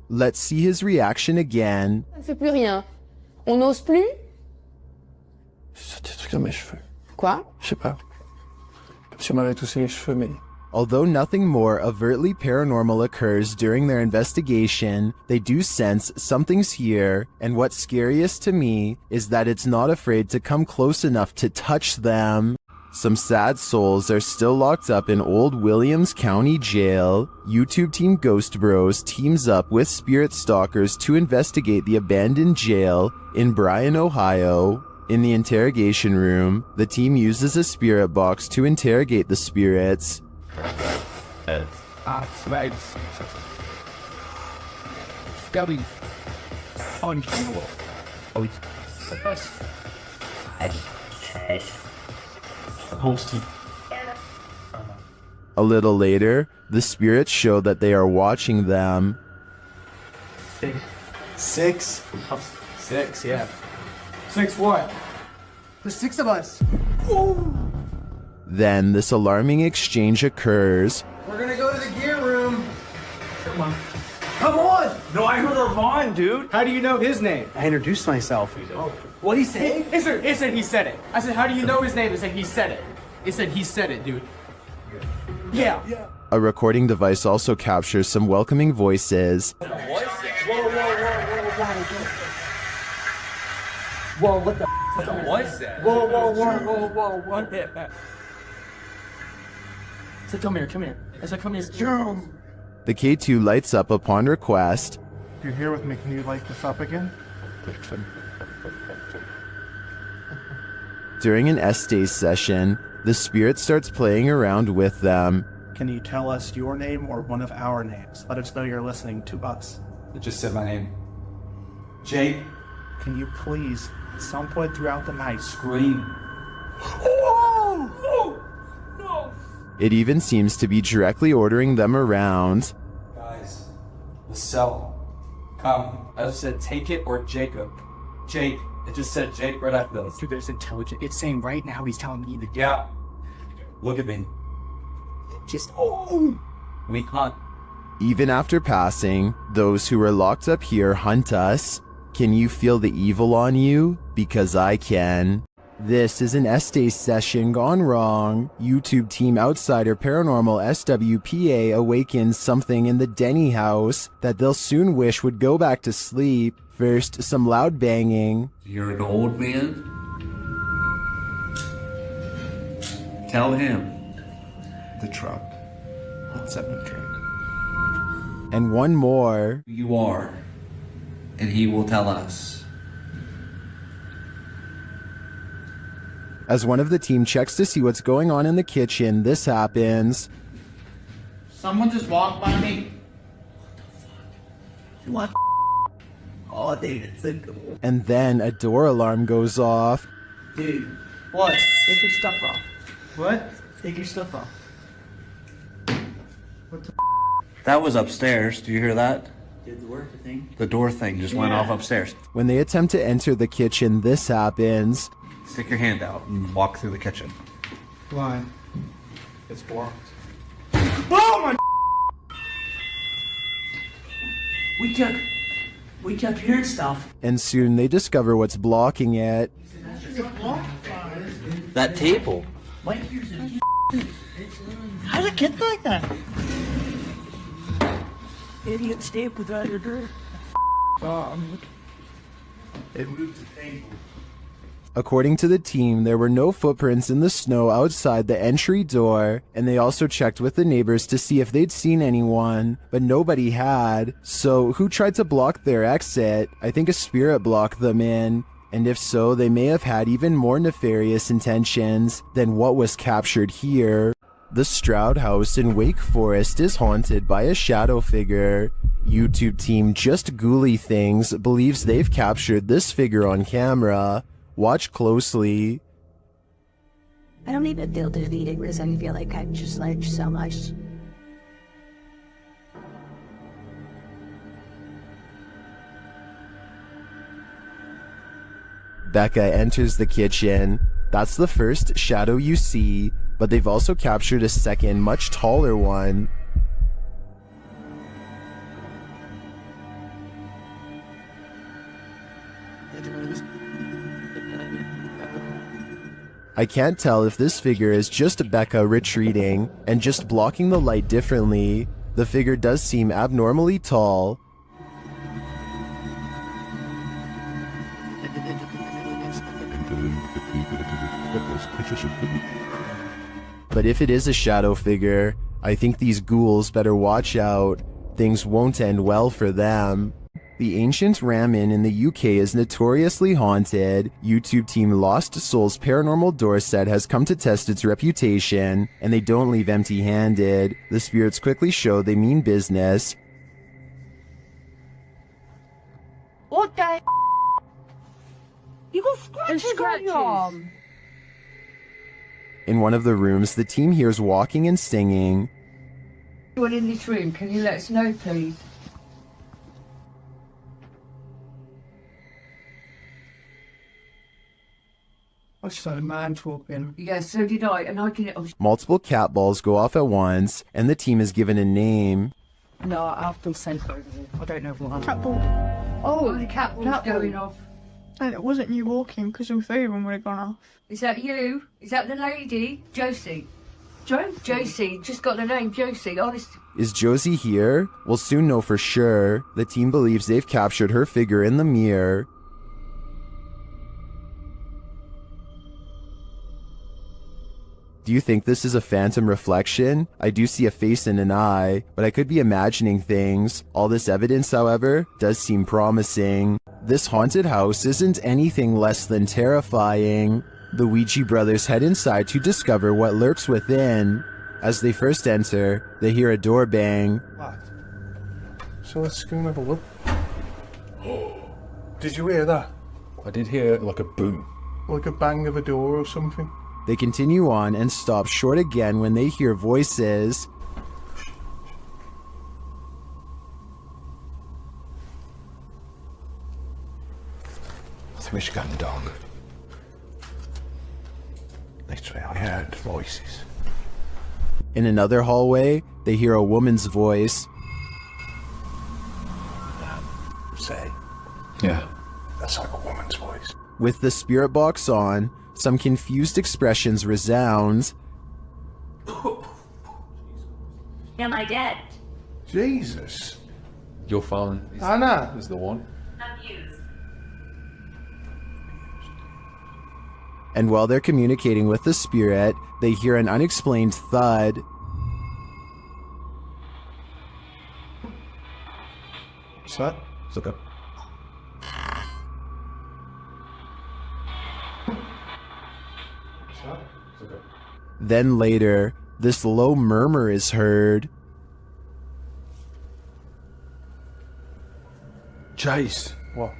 Let's see his reaction again. Ça ne fait plus rien. On n'ose plus? C'est des trucs dans mes cheveux. Quoi? Je sais pas. Comme si on m'avait touché les cheveux, mais... Although nothing more overtly paranormal occurs during their investigation, they do sense something's here, and what's scariest to me is that it's not afraid to come close enough to touch them. Some sad souls are still locked up in Old Williams County Jail. YouTube team Ghost Bros teams up with spirit stalkers to investigate the abandoned jail in Bryan, Ohio. In the interrogation room, the team uses a spirit box to interrogate the spirits. A little later, the spirits show that they are watching them. Six? Six, yeah. Six what? There's six of us. Then this alarming exchange occurs. We're gonna go to the gear room. Come on. Come on! No, I heard Armand, dude. How do you know his name? I introduced myself. What'd he say? It said he said it. I said, how do you know his name? It said he said it. It said he said it, dude. Yeah. A recording device also captures some welcoming voices. Whoa, what the What was that? Whoa, what that? I said, come here. I said, come here. Jump. The K2 lights up upon request. You're here with me. Can you light this up again? During an S-Day session, the spirit starts playing around with them. Can you tell us your name or one of our names? Let us know you're listening to us. It just said my name. Jake. Can you please, at some point throughout the night, Scream. It even seems to be directly ordering them around. Guys, the cell. Come. I just said take it or Jacob. Jake. It just said Jake right after this. Dude, there's intelligent. It's saying right now he's telling me that. Yeah. Look at me. Just we hunt. Even after passing, those who are locked up here hunt us. Can you feel the evil on you? Because I can. This is an S-Day session gone wrong. YouTube team outsider Paranormal SWPA awakens something in the Denny house that they'll soon wish would go back to sleep. First, some loud banging. You're an old man? Tell him. The truck. What's up, the truck? And one more. Who you are, and he will tell us. As one of the team checks to see what's going on in the kitchen, this happens. Someone just walked by me. What? Oh, dude, it's And then a door alarm goes off. Dude, what? Take your stuff off. What? Take your stuff off. What the That was upstairs. Do you hear that? Did the work thing? The door thing just went off upstairs. When they attempt to enter the kitchen, this happens. Stick your hand out and walk through the kitchen. Why? It's blocked. Oh my! We kept hearing stuff. And soon they discover what's blocking it. That table. Wait, how did it get like that? Idiot stayed without your door. It moved the table. According to the team, there were no footprints in the snow outside the entry door, and they also checked with the neighbors to see if they'd seen anyone, but nobody had. So who tried to block their exit? I think a spirit blocked them in, and if so, they may have had even more nefarious intentions than what was captured here. The Stroud House in Wake Forest is haunted by a shadow figure. YouTube team Just Ghouly Things believes they've captured this figure on camera. Watch closely. I don't even feel defeated because I feel like I've just learned so much. Becca enters the kitchen. That's the first shadow you see, but they've also captured a second, much taller one. I can't tell if this figure is just Becca retreating and just blocking the light differently. The figure does seem abnormally tall. But if it is a shadow figure, I think these ghouls better watch out. Things won't end well for them. The ancient ramen in the UK is notoriously haunted. YouTube team Lost Souls Paranormal Dorset has come to test its reputation, and they don't leave empty-handed. The spirits quickly show they mean business. What the? You got scratches on your arm. In one of the rooms, the team hears walking and singing. Anyone in this room, can you let us know, please? I saw a man talking. Yeah, so did I, and I can... Multiple cat balls go off at once, and the team is given a name. No, I've been sent over here. I don't know what. Cat ball. Oh, the cat ball's going off. And it wasn't you walking, because all three of them would have gone off. Is that you? Is that the lady? Josie. Josie, just got the name Josie, honest. Is Josie here? We'll soon know for sure. The team believes they've captured her figure in the mirror. Do you think this is a phantom reflection? I do see a face and an eye, but I could be imagining things. All this evidence, however, does seem promising. This haunted house isn't anything less than terrifying. The Ouija brothers head inside to discover what lurks within. As they first enter, they hear a door bang. What? So let's go and have a look. Did you hear that? I did hear like a boom. Like a bang of a door or something? They continue on and stop short again when they hear voices. Swish gun dog. Literally, I heard voices. In another hallway, they hear a woman's voice. Say. Yeah. That's like a woman's voice. With the spirit box on, some confused expressions resound. Am I dead? Jesus. Your phone Anna is the one. Abused. And while they're communicating with the spirit, they hear an unexplained thud. What's that? It's okay. Then later, this low murmur is heard. Chase. What?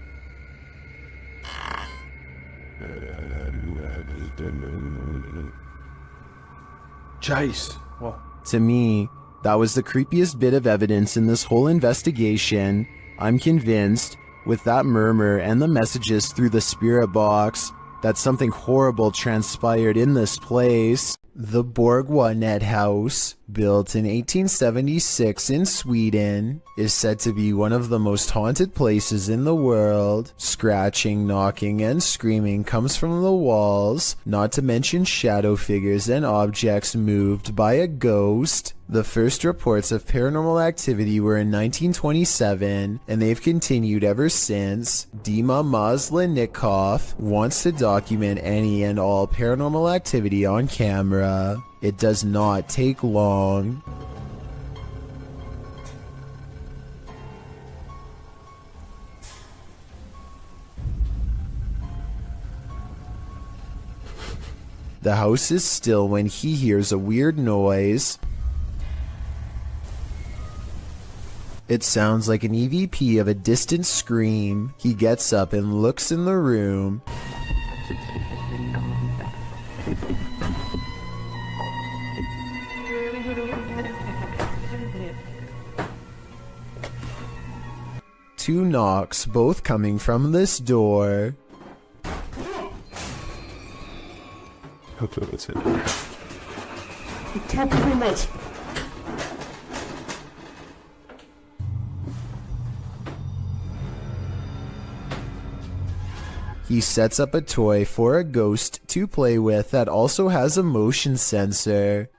Chase. What? To me, that was the creepiest bit of evidence in this whole investigation. I'm convinced, with that murmur and the messages through the spirit box, that something horrible transpired in this place. The Borgwanet House, built in 1876 in Sweden, is said to be one of the most haunted places in the world. Scratching, knocking, and screaming comes from the walls, not to mention shadow figures and objects moved by a ghost. The first reports of paranormal activity were in 1927, and they've continued ever since. Dima Maslenikov wants to document any and all paranormal activity on camera. It does not take long. The house is still when he hears a weird noise. It sounds like an EVP of a distant scream. He gets up and looks in the room. Two knocks, both coming from this door. Hopefully that's it. He sets up a toy for a ghost to play with that also has a motion sensor.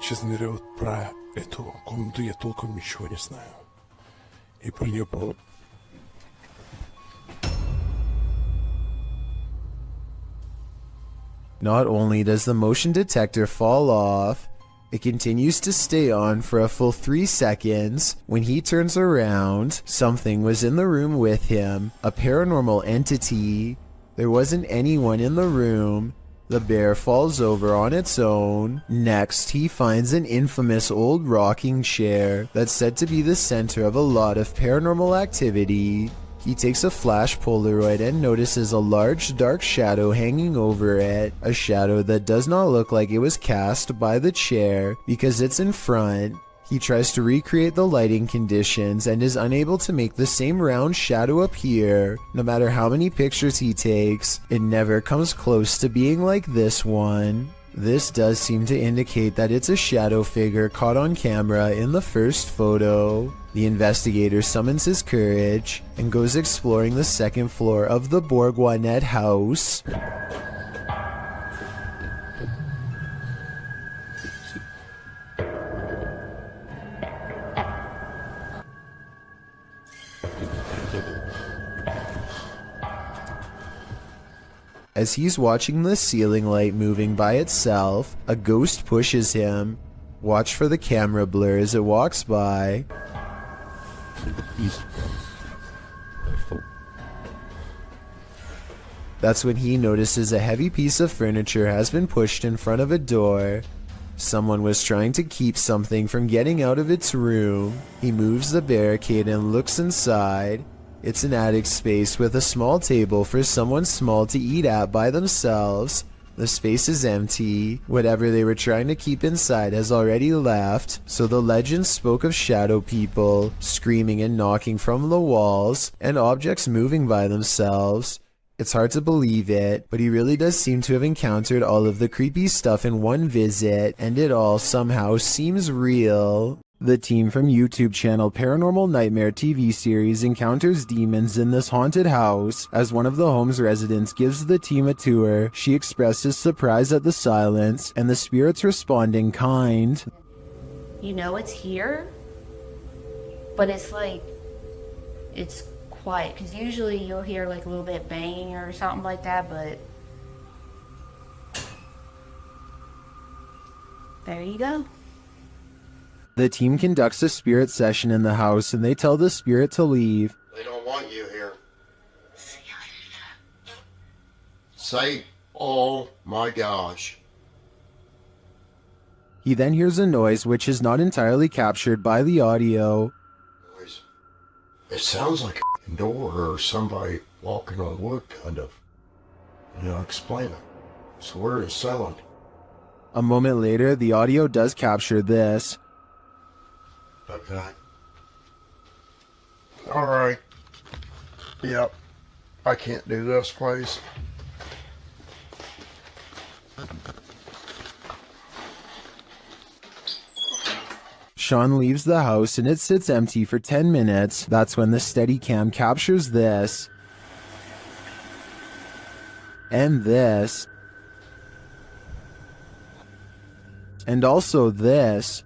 Честно говоря, вот про эту комнату я толком ничего не знаю. И про нее было... Not only does the motion detector fall off, it continues to stay on for a full 3 seconds. When he turns around, something was in the room with him, a paranormal entity. There wasn't anyone in the room. The bear falls over on its own. Next, he finds an infamous old rocking chair that's said to be the center of a lot of paranormal activity. He takes a flash Polaroid and notices a large dark shadow hanging over it, a shadow that does not look like it was cast by the chair because it's in front. He tries to recreate the lighting conditions and is unable to make the same round shadow appear. No matter how many pictures he takes, it never comes close to being like this one. This does seem to indicate that it's a shadow figure caught on camera in the first photo. The investigator summons his courage and goes exploring the second floor of the Bourgoinet house. As he's watching the ceiling light moving by itself, a ghost pushes him. Watch for the camera blur as it walks by. That's when he notices a heavy piece of furniture has been pushed in front of a door. Someone was trying to keep something from getting out of its room. He moves the barricade and looks inside. It's an attic space with a small table for someone small to eat at by themselves. The space is empty. Whatever they were trying to keep inside has already left, so the legend spoke of shadow people, screaming and knocking from the walls, and objects moving by themselves. It's hard to believe it, but he really does seem to have encountered all of the creepy stuff in one visit, and it all somehow seems real. The team from YouTube channel Paranormal Nightmare TV series encounters demons in this haunted house. As one of the home's residents gives the team a tour, she expresses surprise at the silence, and the spirits respond in kind. You know it's here, but it's like, it's quiet, because usually you'll hear like a little bit banging or something like that, but there you go. The team conducts a spirit session in the house and they tell the spirit to leave. They don't want you here. Say, oh my gosh. He then hears a noise which is not entirely captured by the audio. It sounds like a door or somebody walking on wood, kind of. Explain it. So where is sound? A moment later, the audio does capture this. Okay. Alright. Yep. I can't do this, please. Sean leaves the house and it sits empty for 10 minutes. That's when the Steadicam captures this. And this. And also this.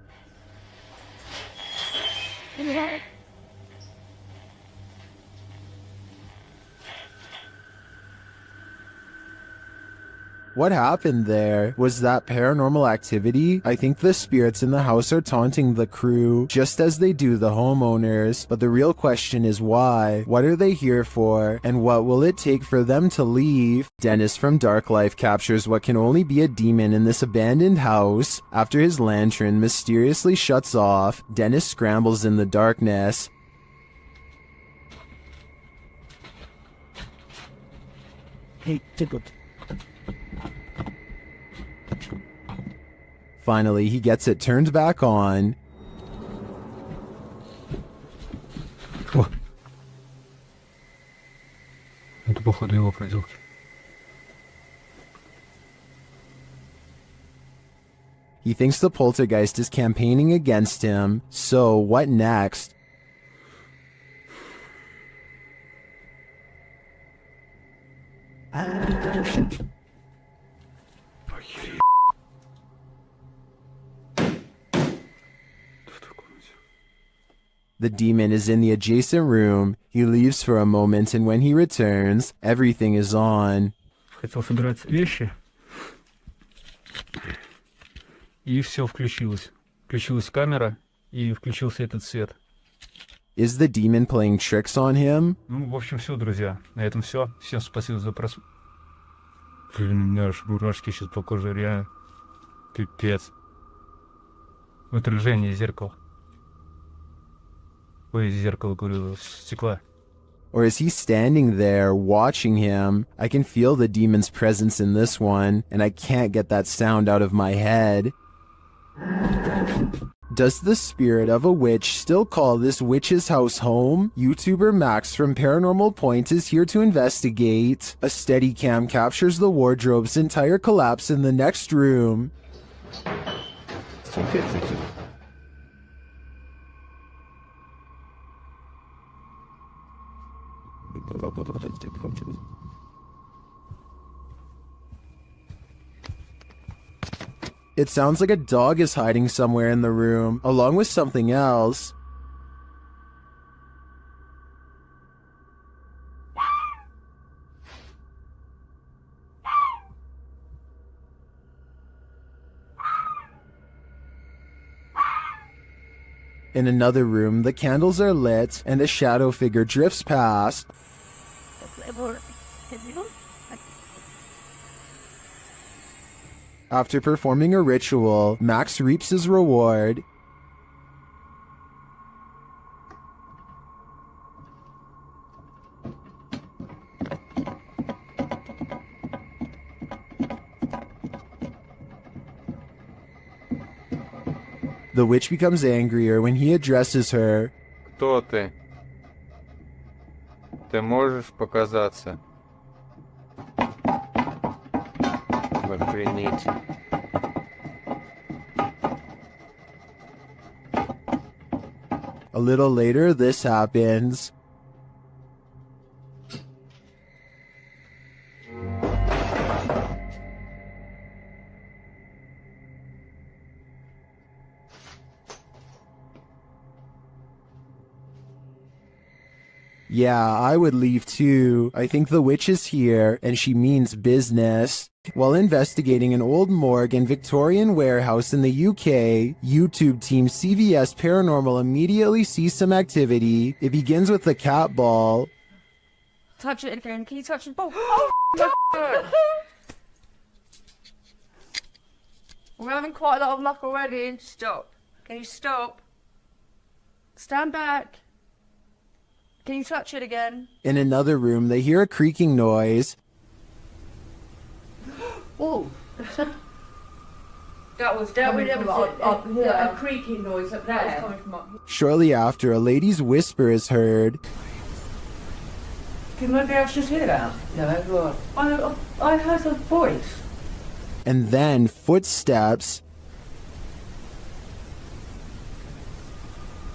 What happened there? Was that paranormal activity? I think the spirits in the house are taunting the crew, just as they do the homeowners. But the real question is why? What are they here for? And what will it take for them to leave? Dennis from Dark Life captures what can only be a demon in this abandoned house. After his lantern mysteriously shuts off, Dennis scrambles in the darkness. Hey, tickled. Finally, he gets it turned back on. Это походу его проделки. He thinks the poltergeist is campaigning against him, so what next? The demon is in the adjacent room. He leaves for a moment, and when he returns, everything is on. Хотел собирать вещи, и все включилось. Включилась камера, и включился этот свет. Is the demon playing tricks on him? Ну, в общем, все, друзья. На этом все. Всем спасибо за просмотр. Блин, у меня аж мурашки сейчас по коже, реально. Пипец. В отражении зеркала. Ой, зеркало, говорю, стекла. Or is he standing there watching him? I can feel the demon's presence in this one, and I can't get that sound out of my head. Does the spirit of a witch still call this witch's house home? YouTuber Max from Paranormal Point is here to investigate. A Steadicam captures the wardrobe's entire collapse in the next room. It sounds like a dog is hiding somewhere in the room, along with something else. In another room, the candles are lit, and a shadow figure drifts past. After performing a ritual, Max reaps his reward. The witch becomes angrier when he addresses her. Кто ты? Ты можешь показаться? Охренеть. A little later, this happens. Yeah, I would leave too. I think the witch is here, and she means business. While investigating an old morgue and Victorian warehouse in the UK, YouTube team CVS Paranormal immediately sees some activity. It begins with the cat ball. Touch it again. Can you touch the ball? Oh, God. We're having quite a lot of luck already. Stop. Can you stop? Stand back. Can you touch it again? In another room, they hear a creaking noise. Oh, that was a creaking noise up there. That was coming from up here. Shortly after, a lady's whisper is heard. Can nobody else just hear that? No, everyone. I heard a voice. And then footsteps.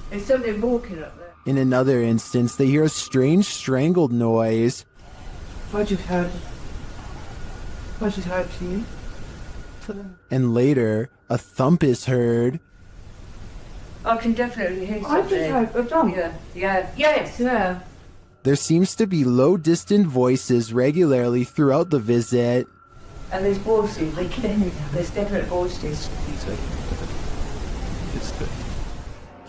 There's somebody walking up there. In another instance, they hear a strange strangled noise. What you heard? What you heard to you? And later, a thump is heard. I can definitely hear something. I just heard a thump. Yeah. There seems to be low, distant voices regularly throughout the visit. And there's voices. They can hear them. There's definite voices.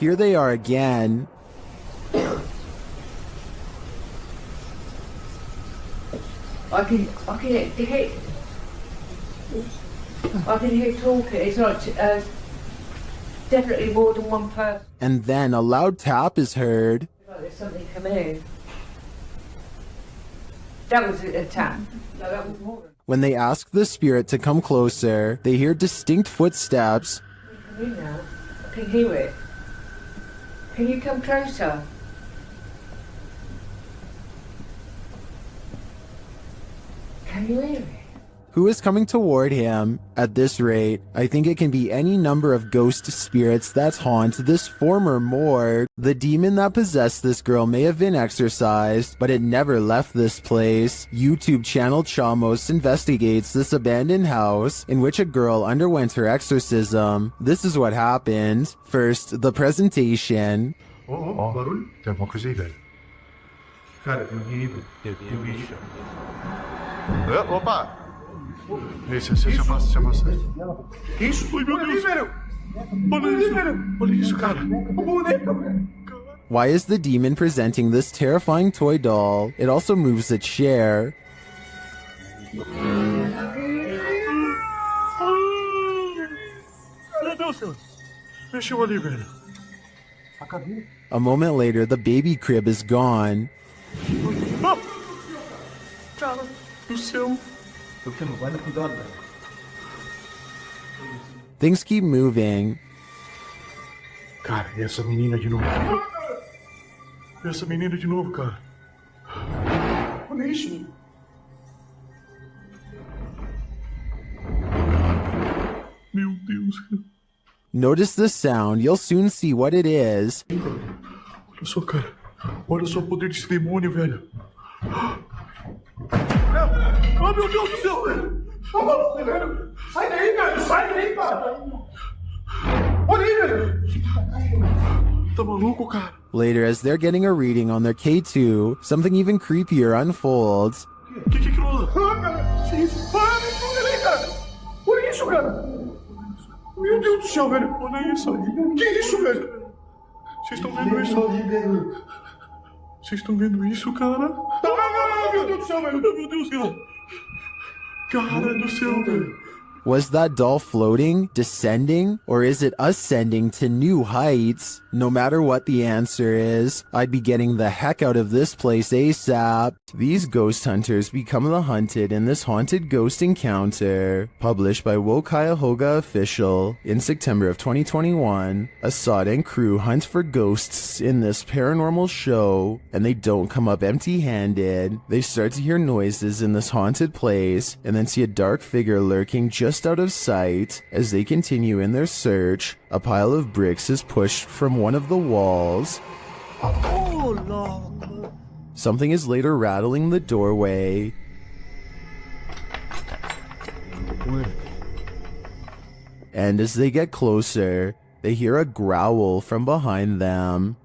Here they are again. I can hear talking. It's not definitely more than one person. And then a loud tap is heard. There's something coming in. That was a tap. No, that was more. When they ask the spirit to come closer, they hear distinct footsteps. Come in now. I can hear it. Can you come closer? Can you hear it? who is coming toward him. At this rate, I think it can be any number of ghost spirits that haunt this former morgue. The demon that possessed this girl may have been exorcised, but it never left this place. YouTube channel Chamos investigates this abandoned house in which a girl underwent her exorcism. This is what happened. First, the presentation. Barulho? Tem alguma coisa aí, velho? Cara, tem alguém aí, velho. Tem alguém aí. Opa! Você afasta. Que isso? Oi, meu Deus! Olha isso, cara! Why is the demon presenting this terrifying toy doll? It also moves a chair. Meu Deus, senhor! Mexeu ali, velho. A moment later, the baby crib is gone. Cara do céu! Things keep moving. Cara, e essa menina de novo? Essa menina de novo, cara. Olha isso. Meu Deus. Notice the sound. You'll soon see what it is. Olha só, cara. Olha só o poder desse demônio, velho. Oh, meu Deus do céu, velho. Velho. Sai daí, cara. Sai daí, cara. Olha aí, velho. Tá maluco, cara? Later, as they're getting a reading on their K2, something even creepier unfolds. Que rola? Ah, cara. Que isso? Ah, me ajuda aí, cara. Olha isso, cara. Meu Deus do céu, velho. Olha isso. Que isso, velho? Vocês estão vendo isso? Vocês estão vendo isso, cara? Ah, meu Deus do céu, velho. Meu Deus, cara. Cara do céu, velho. Was that doll floating, descending, or is it ascending to new heights? No matter what the answer is, I'd be getting the heck out of this place ASAP. These ghost hunters become the hunted in this haunted ghost encounter. Published by Cuyahoga Official in September of 2021, Assad and crew hunt for ghosts in this paranormal show, and they don't come up empty-handed. They start to hear noises in this haunted place, and then see a dark figure lurking just out of sight. As they continue in their search, a pile of bricks is pushed from one of the walls. Oh, Lord. Something is later rattling the doorway. And as they get closer, they hear a growl from behind them.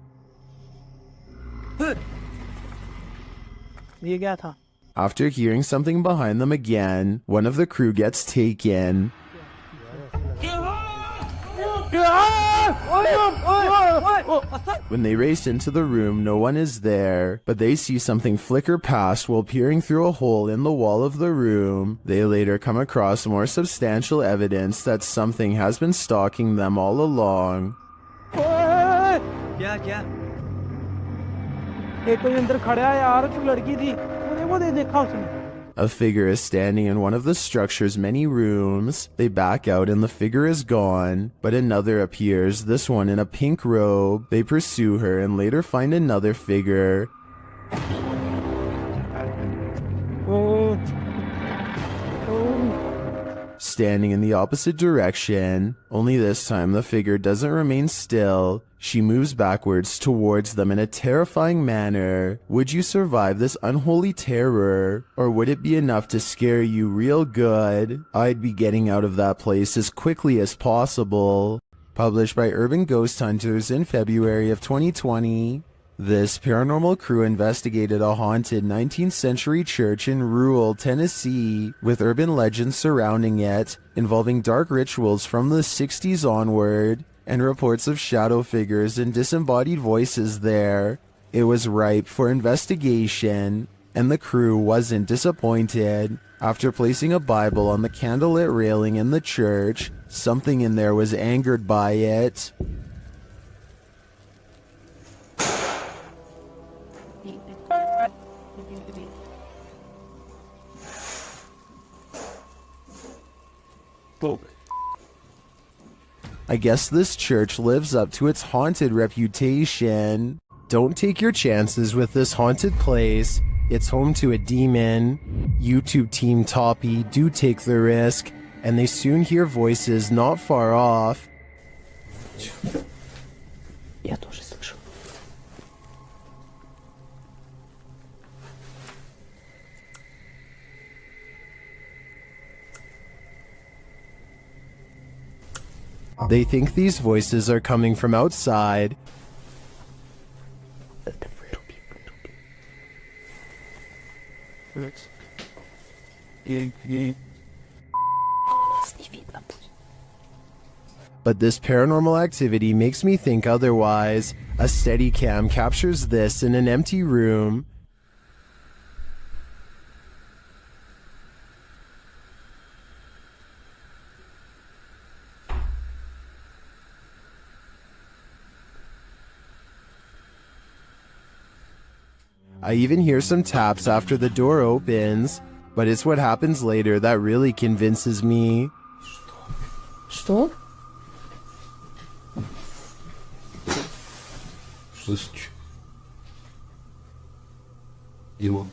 After hearing something behind them again, one of the crew gets taken. When they race into the room, no one is there, but they see something flicker past while peering through a hole in the wall of the room. They later come across more substantial evidence that something has been stalking them all along. A figure is standing in one of the structure's many rooms. They back out and the figure is gone, but another appears, this one in a pink robe. They pursue her and later find another figure. Standing in the opposite direction, only this time the figure doesn't remain still. She moves backwards towards them in a terrifying manner. Would you survive this unholy terror? Or would it be enough to scare you real good? I'd be getting out of that place as quickly as possible. Published by Urban Ghost Hunters in February of 2020. This paranormal crew investigated a haunted 19th century church in rural Tennessee, with urban legends surrounding it, involving dark rituals from the 60s onward, and reports of shadow figures and disembodied voices there. It was ripe for investigation, and the crew wasn't disappointed. After placing a Bible on the candlelit railing in the church, something in there was angered by it. I guess this church lives up to its haunted reputation. Don't take your chances with this haunted place. It's home to a demon. YouTube Team Toppy do take the risk, and they soon hear voices not far off. Я тоже слышу. They think these voices are coming from outside. But this paranormal activity makes me think otherwise. A Steadicam captures this in an empty room. I even hear some taps after the door opens, but it's what happens later that really convinces me. Что? Слышишь? Его.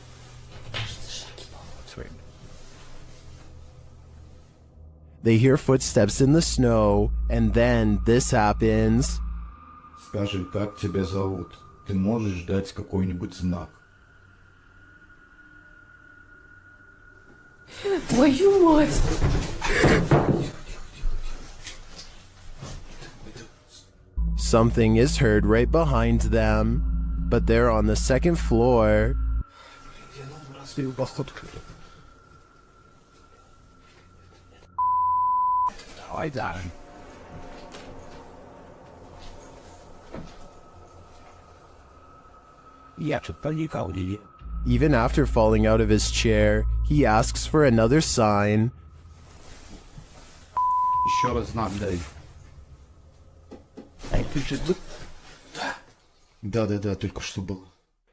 They hear footsteps in the snow, and then this happens. Скажи, как тебя зовут? Ты можешь дать какой-нибудь знак? Твою мать! Something is heard right behind them, but they're on the second floor. Давай, Даррен. Я что-то никого не видел. Even after falling out of his chair, he asks for another sign. Еще раз знак дай. Да, только что было.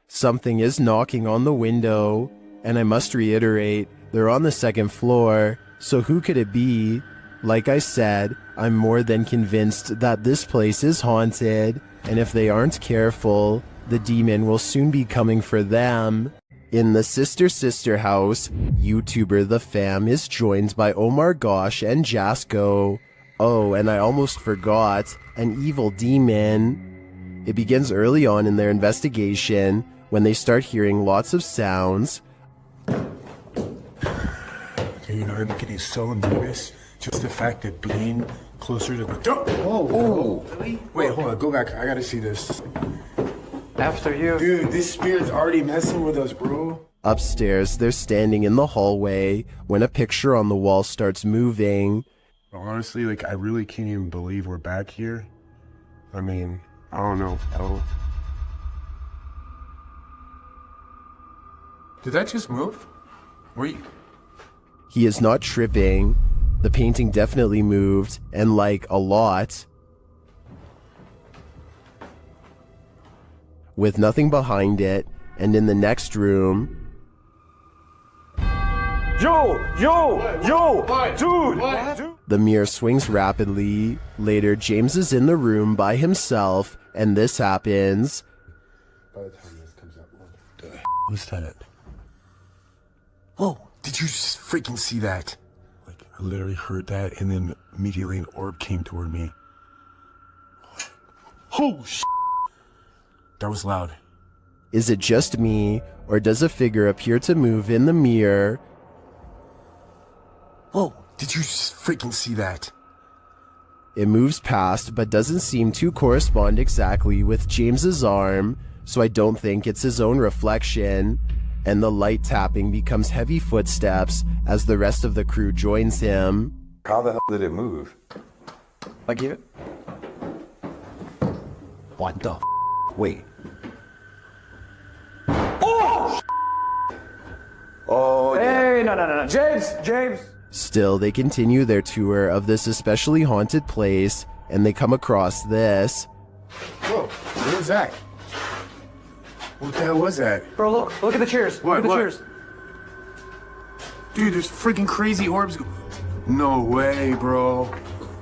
Something is knocking on the window, and I must reiterate, they're on the second floor, so who could it be? Like I said, I'm more than convinced that this place is haunted, and if they aren't careful, the demon will soon be coming for them. In the Sister house, YouTuber The Fam is joined by Omar Gosh and Jasko. Oh, and I almost forgot, an evil demon. It begins early on in their investigation, when they start hearing lots of sounds. You know, I'm getting so nervous. Just the fact that being closer to the door. Really? Wait, hold on, go back. I gotta see this. After you. Dude, this spirit's already messing with us, bro. Upstairs, they're standing in the hallway when a picture on the wall starts moving. Honestly, like, I really can't even believe we're back here. I mean, I don't know. Did that just move? Were you... He is not tripping. The painting definitely moved, and like a lot. With nothing behind it, and in the next room... Dude! The mirror swings rapidly. Later, James is in the room by himself, and this happens. By the time this comes out, what the was that? Oh, did you just freaking see that? Like, I literally heard that, and then immediately an orb came toward me. Oh, shit! That was loud. Is it just me, or does a figure appear to move in the mirror? Oh, did you just freaking see that? It moves past, but doesn't seem to correspond exactly with James's arm, so I don't think it's his own reflection. And the light tapping becomes heavy footsteps as the rest of the crew joins him. How the hell did it move? Like it? What the Wait. Oh, Hey, no. James! Still, they continue their tour of this especially haunted place, and they come across this. Whoa, what was that? What the hell was that? Bro, look at the chairs. What? Look at the chairs. Dude, there's freaking crazy orbs. No way, bro.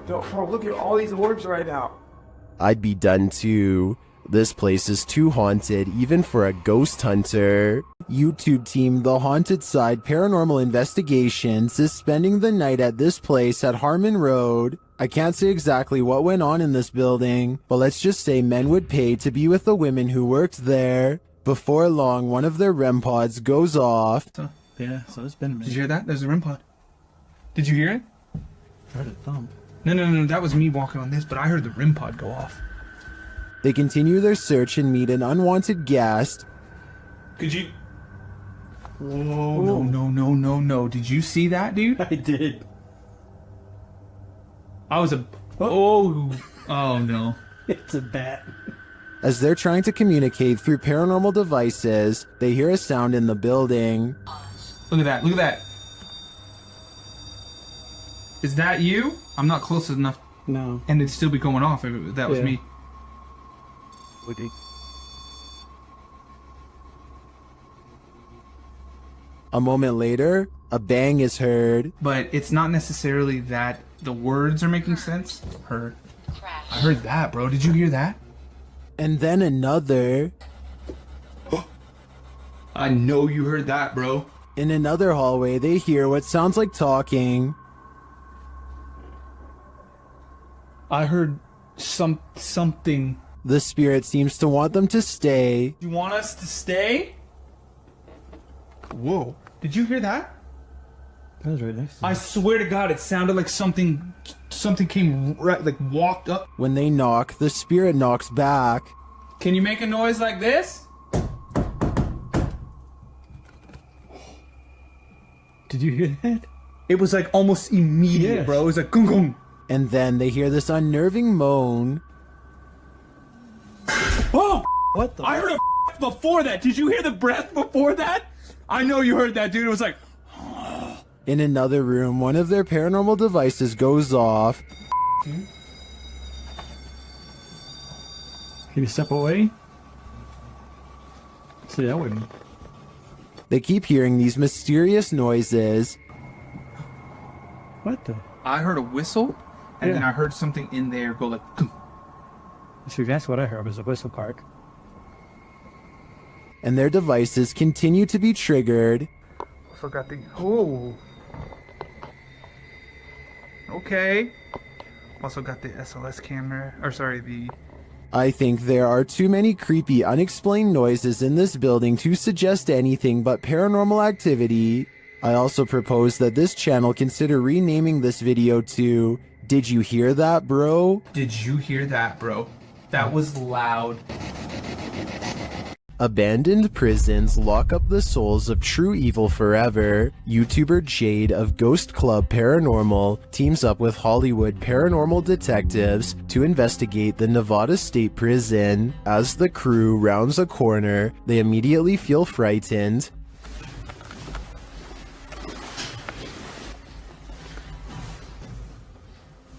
Bro, look at all these orbs right now. I'd be done too. This place is too haunted even for a ghost hunter. YouTube team The Haunted Side Paranormal Investigations is spending the night at this place at Harmon Road. I can't say exactly what went on in this building, but let's just say men would pay to be with the women who worked there. Before long, one of their REM pods goes off. Yeah, so it's been a minute. Did you hear that? There's a REM pod. Did you hear it? I heard a thump. No, that was me walking on this, but I heard the REM pod go off. They continue their search and meet an unwanted guest. Could you... Whoa, no. Did you see that, dude? I did. I was a... Oh no. It's a bat. As they're trying to communicate through paranormal devices, they hear a sound in the building. Look at that. Is that you? I'm not close enough. No. And it'd still be going off if that was me. Would he? A moment later, a bang is heard. But it's not necessarily that the words are making sense. I heard that, bro. Did you hear that? And then another. I know you heard that, bro. In another hallway, they hear what sounds like talking. I heard something. The spirit seems to want them to stay. You want us to stay? Whoa. Did you hear that? That was right next to me. I swear to God, it sounded like something came right, like walked up. When they knock, the spirit knocks back. Can you make a noise like this? Did you hear that? It was like almost immediate, Yes. bro. It was like gung gung. And then they hear this unnerving moan. Oh! What the? I heard a before that. Did you hear the breath before that? I know you heard that, dude. It was like... In another room, one of their paranormal devices goes off. Can you step away? See, that wouldn't. They keep hearing these mysterious noises. What the? I heard a whistle, and then I heard something in there go like... See, that's what I heard was a whistle park. And their devices continue to be triggered. Also got the... Oh. Okay. Also got the SLS camera. Or sorry, the... I think there are too many creepy, unexplained noises in this building to suggest anything but paranormal activity. I also propose that this channel consider renaming this video to Did You Hear That, Bro? Did you hear that, bro? That was loud. Abandoned prisons lock up the souls of true evil forever. YouTuber Jade of Ghost Club Paranormal teams up with Hollywood paranormal detectives to investigate the Nevada State Prison. As the crew rounds a corner, they immediately feel frightened.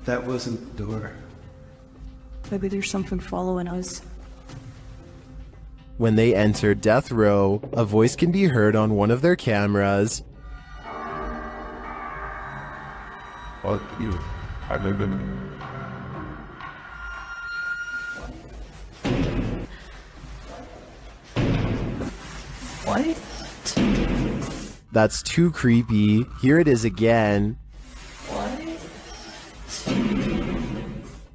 That wasn't the door. Maybe there's something following us. When they enter death row, a voice can be heard on one of their cameras. Fuck you. I live in What? That's too creepy. Here it is again.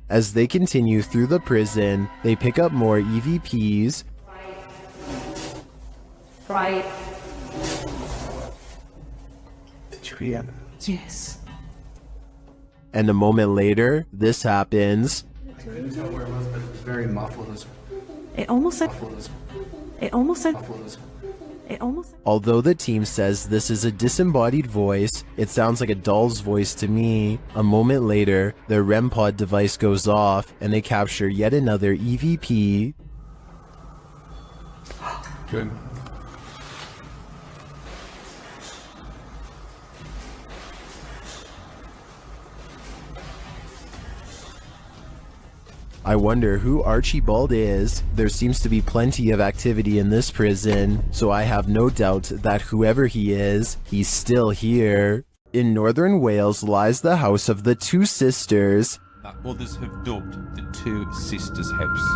As they continue through the prison, they pick up more EVPs. Right. Did you hear that? Yes. And a moment later, this happens. I couldn't tell where it was, but it was very muffled. It almost said. It almost said. It almost. Although the team says this is a disembodied voice, it sounds like a doll's voice to me. A moment later, their REM pod device goes off, and they capture yet another EVP. Good. I wonder who Archibald is. There seems to be plenty of activity in this prison, so I have no doubt that whoever he is, he's still here. In northern Wales lies the house of the two sisters. That others have dubbed the Two Sisters House.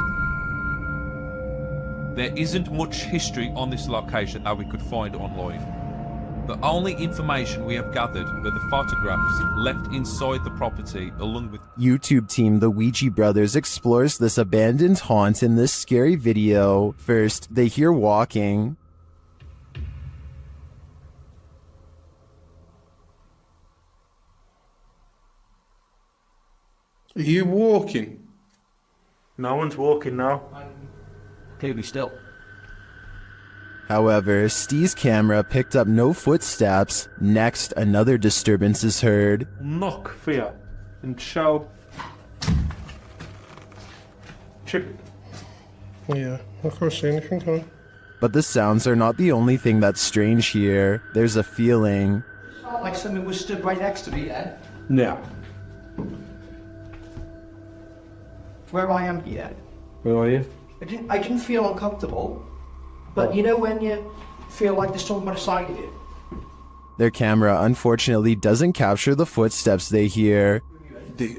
There isn't much history on this location that we could find online. The only information we have gathered were the photographs left inside the property along with... YouTube team The Ouija Brothers explores this abandoned haunt in this scary video. First, they hear walking. Are you walking? No one's walking now. Clearly still. However, Steve's camera picked up no footsteps. Next, another disturbance is heard. Knock for you and show. Chip. Yeah, I can't see anything, can I? But the sounds are not the only thing that's strange here. There's a feeling. Like something was stood right next to me, yeah? Yeah. Where I am here. Where are you? I didn't feel uncomfortable, but you know when you feel like there's someone beside you? Their camera unfortunately doesn't capture the footsteps they hear.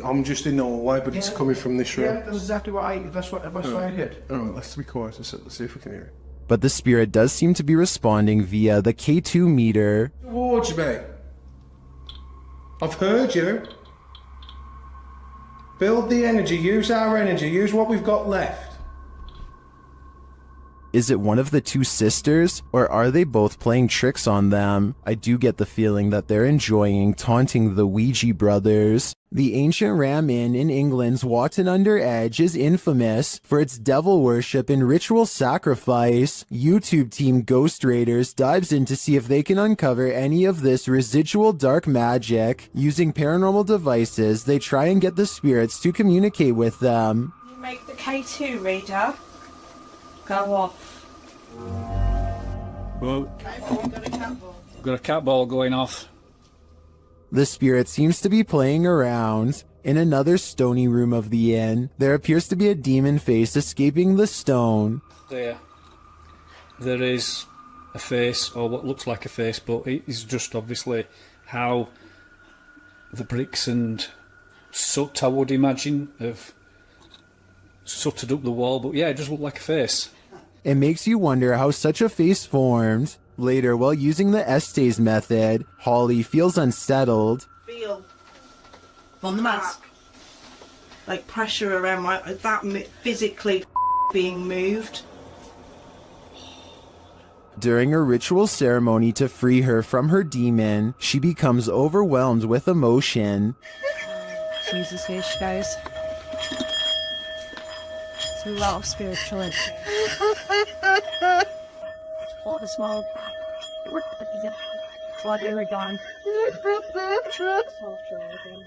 I'm just in the hallway, but it's coming from this room. Yeah, that's exactly what I heard. Alright, let's be quiet. Let's see if we can hear it. But the spirit does seem to be responding via the K2 meter. Towards me. I've heard you. Build the energy, use our energy, use what we've got left. Is it one of the two sisters, or are they both playing tricks on them? I do get the feeling that they're enjoying taunting the Ouija brothers. The ancient Ram Inn in England's Watton Under Edge is infamous for its devil worship and ritual sacrifice. YouTube team Ghost Raiders dives in to see if they can uncover any of this residual dark magic. Using paranormal devices, they try and get the spirits to communicate with them. You make the K2 reader go off. Well, got a cat ball going off. The spirit seems to be playing around. In another stony room of the inn, there appears to be a demon face escaping the stone. There is a face, or what looks like a face, but it is just obviously how the bricks and soot, I would imagine, have sooted up the wall. But yeah, it does look like a face. It makes you wonder how such a face formed. Later, while using the Estes method, Holly feels unsettled. Feel on the mask, like pressure around that physically being moved. During a ritual ceremony to free her from her demon, she becomes overwhelmed with emotion. Jesus, here she goes. It's a lot of spiritual energy. What a small.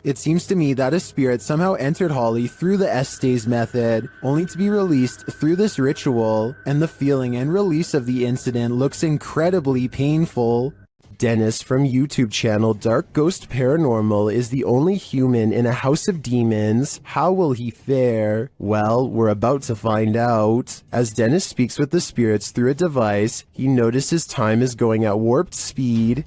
It seems to me that a spirit somehow entered Holly through the Estes method, only to be released through this ritual, and the feeling and release of the incident looks incredibly painful. Dennis from YouTube channel Dark Ghost Paranormal is the only human in a house of demons. How will he fare? Well, we're about to find out. As Dennis speaks with the spirits through a device, he notices time is going at warped speed.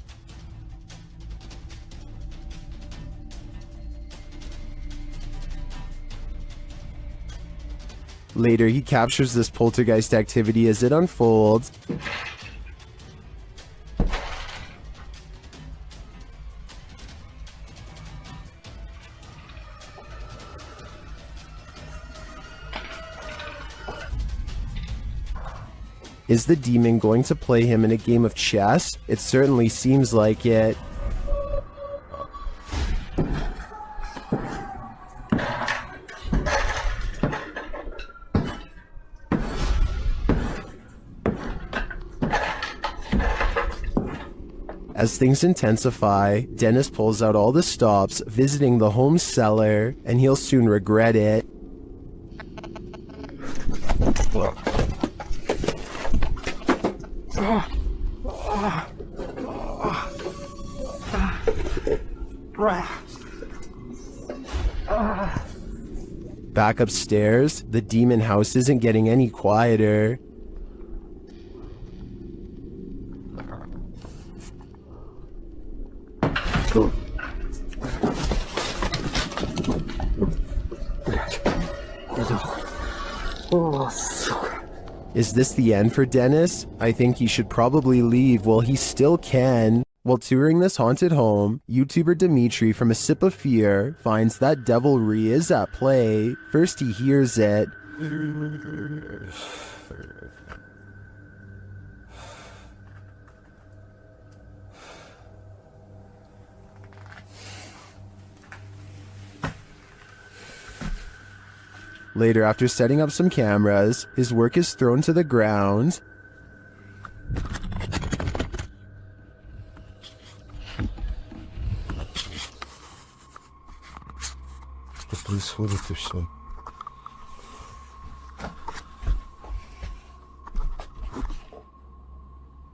Later, he captures this poltergeist activity as it unfolds. Is the demon going to play him in a game of chess? It certainly seems like it. As things intensify, Dennis pulls out all the stops, visiting the home cellar, and he'll soon regret it. Back upstairs, the demon house isn't getting any quieter. Is this the end for Dennis? I think he should probably leave while he still can. While touring this haunted home, YouTuber Dimitri from A Sip of Fear finds that devilry is at play. First he hears it. Later, after setting up some cameras, his work is thrown to the ground. Что происходит и все?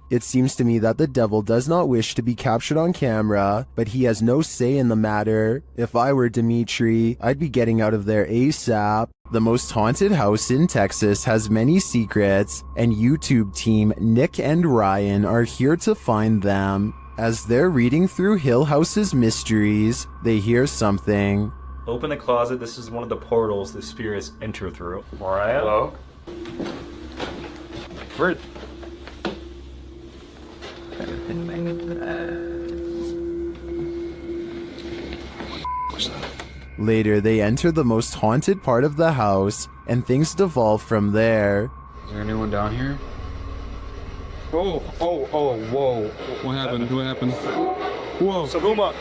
It seems to me that the devil does not wish to be captured on camera, but he has no say in the matter. If I were Dimitri, I'd be getting out of there ASAP. The most haunted house in Texas has many secrets, and YouTube team Nick and Ryan are here to find them. As they're reading through Hill House's mysteries, they hear something. Open the closet. This is one of the portals the spirits enter through. Mariah? Hello? Where? Later, they enter the most haunted part of the house, and things devolve from there. Is there anyone down here? Whoa. What happened? What happened? Whoa. Sabuma!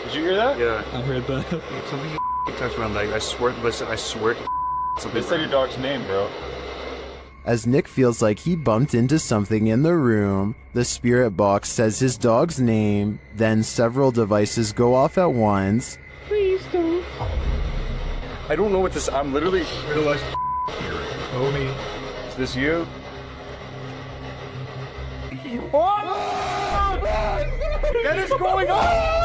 Did you hear that? Yeah. I heard that. Something touched my leg. I swear, listen, I swear. They said your dog's name, bro. As Nick feels like he bumped into something in the room, the spirit box says his dog's name, then several devices go off at once. Please don't. I don't know what this. I'm literally realized. Homie, is this you? What is going on?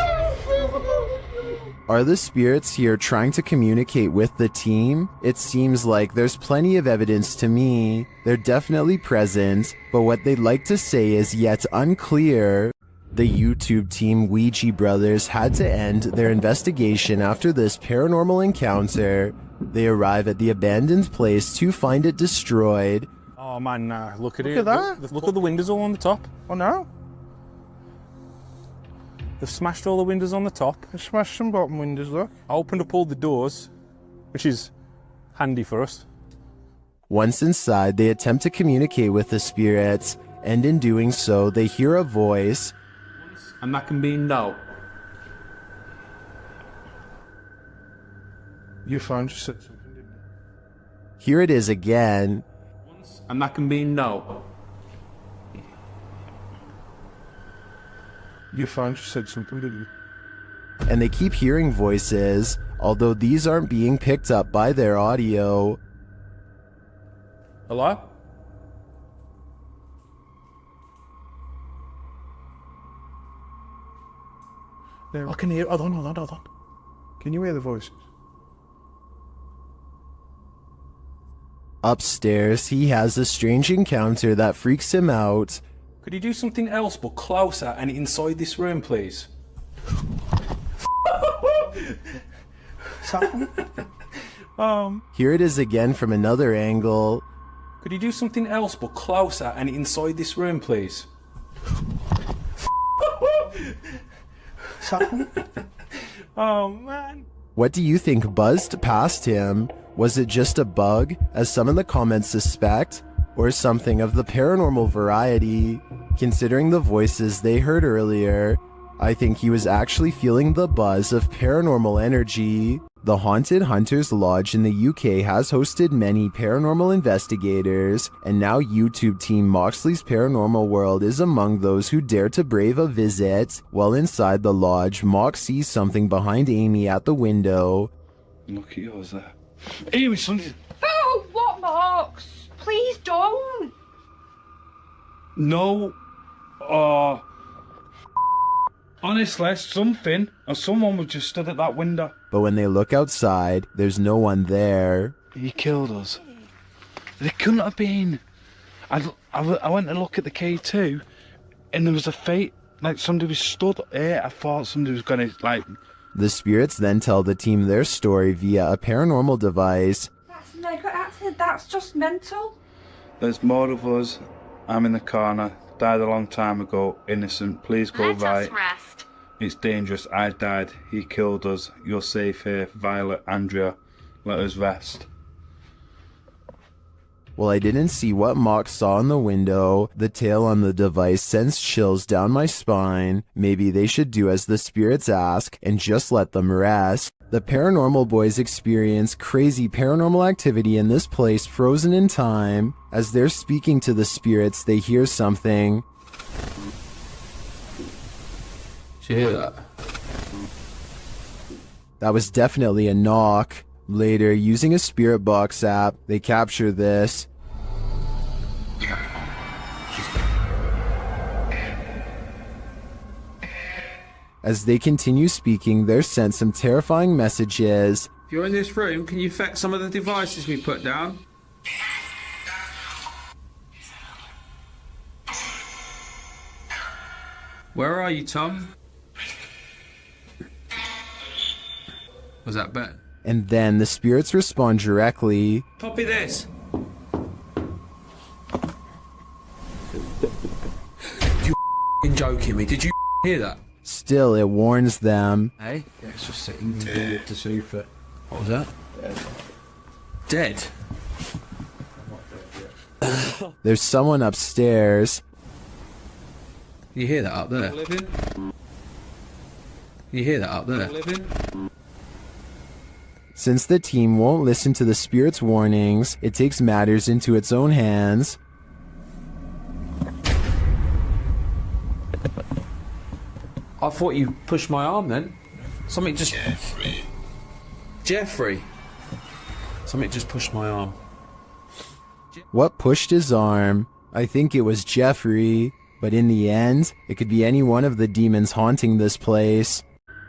Are the spirits here trying to communicate with the team? It seems like there's plenty of evidence to me. They're definitely present, but what they'd like to say is yet unclear. The YouTube team Ouija Brothers had to end their investigation after this paranormal encounter. They arrive at the abandoned place to find it destroyed. Oh man, nah, look at Look it. at that. Look at the windows all on the top. Oh no? They've smashed all the windows on the top. They smashed some bottom windows, look. I opened up all the doors, which is handy for us. Once inside, they attempt to communicate with the spirits, and in doing so, they hear a voice. And that can be no. Your phone just said something, didn't it? Here it is again. And that can be no. Your phone just said something, didn't it? And they keep hearing voices, although these aren't being picked up by their audio. Hello? I can hear. Hold on. Can you hear the voices? Upstairs, he has a strange encounter that freaks him out. Could you do something else but closer and inside this room, please? Here it is again from another angle. Could you do something else but closer and inside this room, please? Oh man. What do you think buzzed past him? Was it just a bug, as some in the comments suspect, or something of the paranormal variety? Considering the voices they heard earlier, I think he was actually feeling the buzz of paranormal energy. The Haunted Hunters Lodge in the UK has hosted many paranormal investigators, and now YouTube team Moxley's Paranormal World is among those who dare to brave a visit. While inside the lodge, Mox sees something behind Amy at the window. Look at yours there. Amy, something. Oh, what, Marks? Please don't. No. Honestly, something or someone was just stood at that window. But when they look outside, there's no one there. He killed us. There couldn't have been. I went to look at the K2, and there was a fate, like somebody was stood there. I thought somebody was gonna, like... The spirits then tell the team their story via a paranormal device. That's just mental. There's more of us. I'm in the corner. Died a long time ago. Innocent. Please go right. Rest. It's dangerous. I died. He killed us. You're safe here. Violet, Andrea. Let us rest. Well, I didn't see what Mock saw in the window. The tail on the device sends chills down my spine. Maybe they should do as the spirits ask and just let them rest. The paranormal boys experience crazy paranormal activity in this place frozen in time. As they're speaking to the spirits, they hear something. Did you hear that? That was definitely a knock. Later, using a spirit box app, they capture this. As they continue speaking, they're sent some terrifying messages. If you're in this room, can you affect some of the devices we put down? Where are you, Tom? Was that Ben? And then the spirits respond directly. Copy this. You joking me? Did you hear that? Still, it warns them. Hey? Yeah, it's just sitting to the sofa. What was that? Dead. There's someone upstairs. You hear that up there? You hear that up there? Since the team won't listen to the spirit's warnings, it takes matters into its own hands. I thought you pushed my arm then. Something just... Jeffrey. Something just pushed my arm. What pushed his arm? I think it was Jeffrey, but in the end, it could be any one of the demons haunting this place.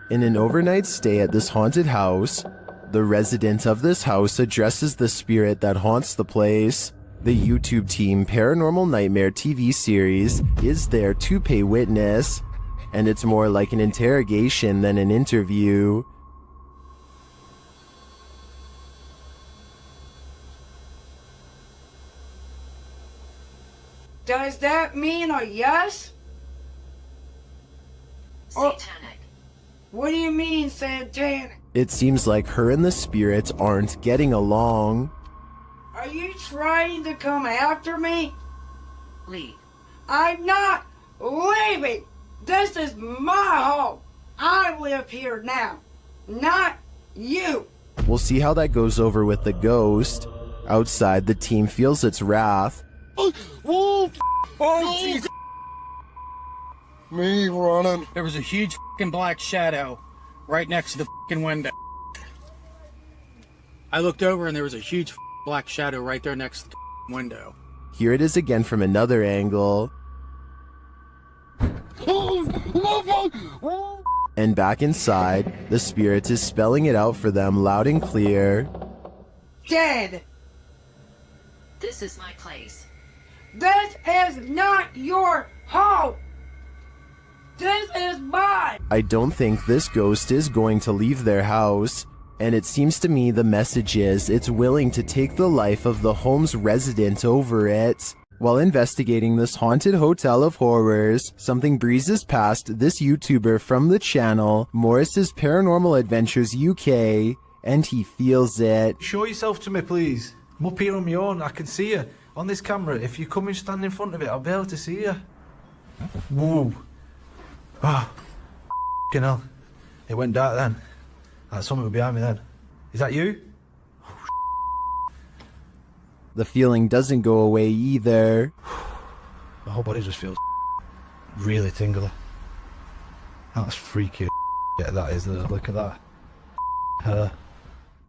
In an overnight stay at this haunted house, the resident of this house addresses the spirit that haunts the place. The YouTube team Paranormal Nightmare TV series is there to pay witness, and it's more like an interrogation than an interview. Does that mean a yes? Satanic. What do you mean, satanic? It seems like her and the spirit aren't getting along. Are you trying to come after me? Leave. I'm not leaving. This is my home. I live here now, not you. We'll see how that goes over with the ghost. Outside, the team feels its wrath. Oh, Jesus. Me running. There was a huge fucking black shadow right next to the fucking window. I looked over and there was a huge black shadow right there next to the window. Here it is again from another angle. And back inside, the spirit is spelling it out for them loud and clear. Dead. This is my place. This is not your home. This is mine. I don't think this ghost is going to leave their house, and it seems to me the message is it's willing to take the life of the home's resident over it. While investigating this haunted hotel of horrors, something breezes past this YouTuber from the channel, Morris's Paranormal Adventures UK, and he feels it. Show yourself to me, please. I'm up here on my own. I can see you on this camera. If you come and stand in front of it, I'll be able to see you. Whoa. Ah, f***ing hell. It went dark then. Like something was behind me then. Is that you? The feeling doesn't go away either. My whole body just feels really tingly. That's freaky. Yeah, that is. Look at that. Her.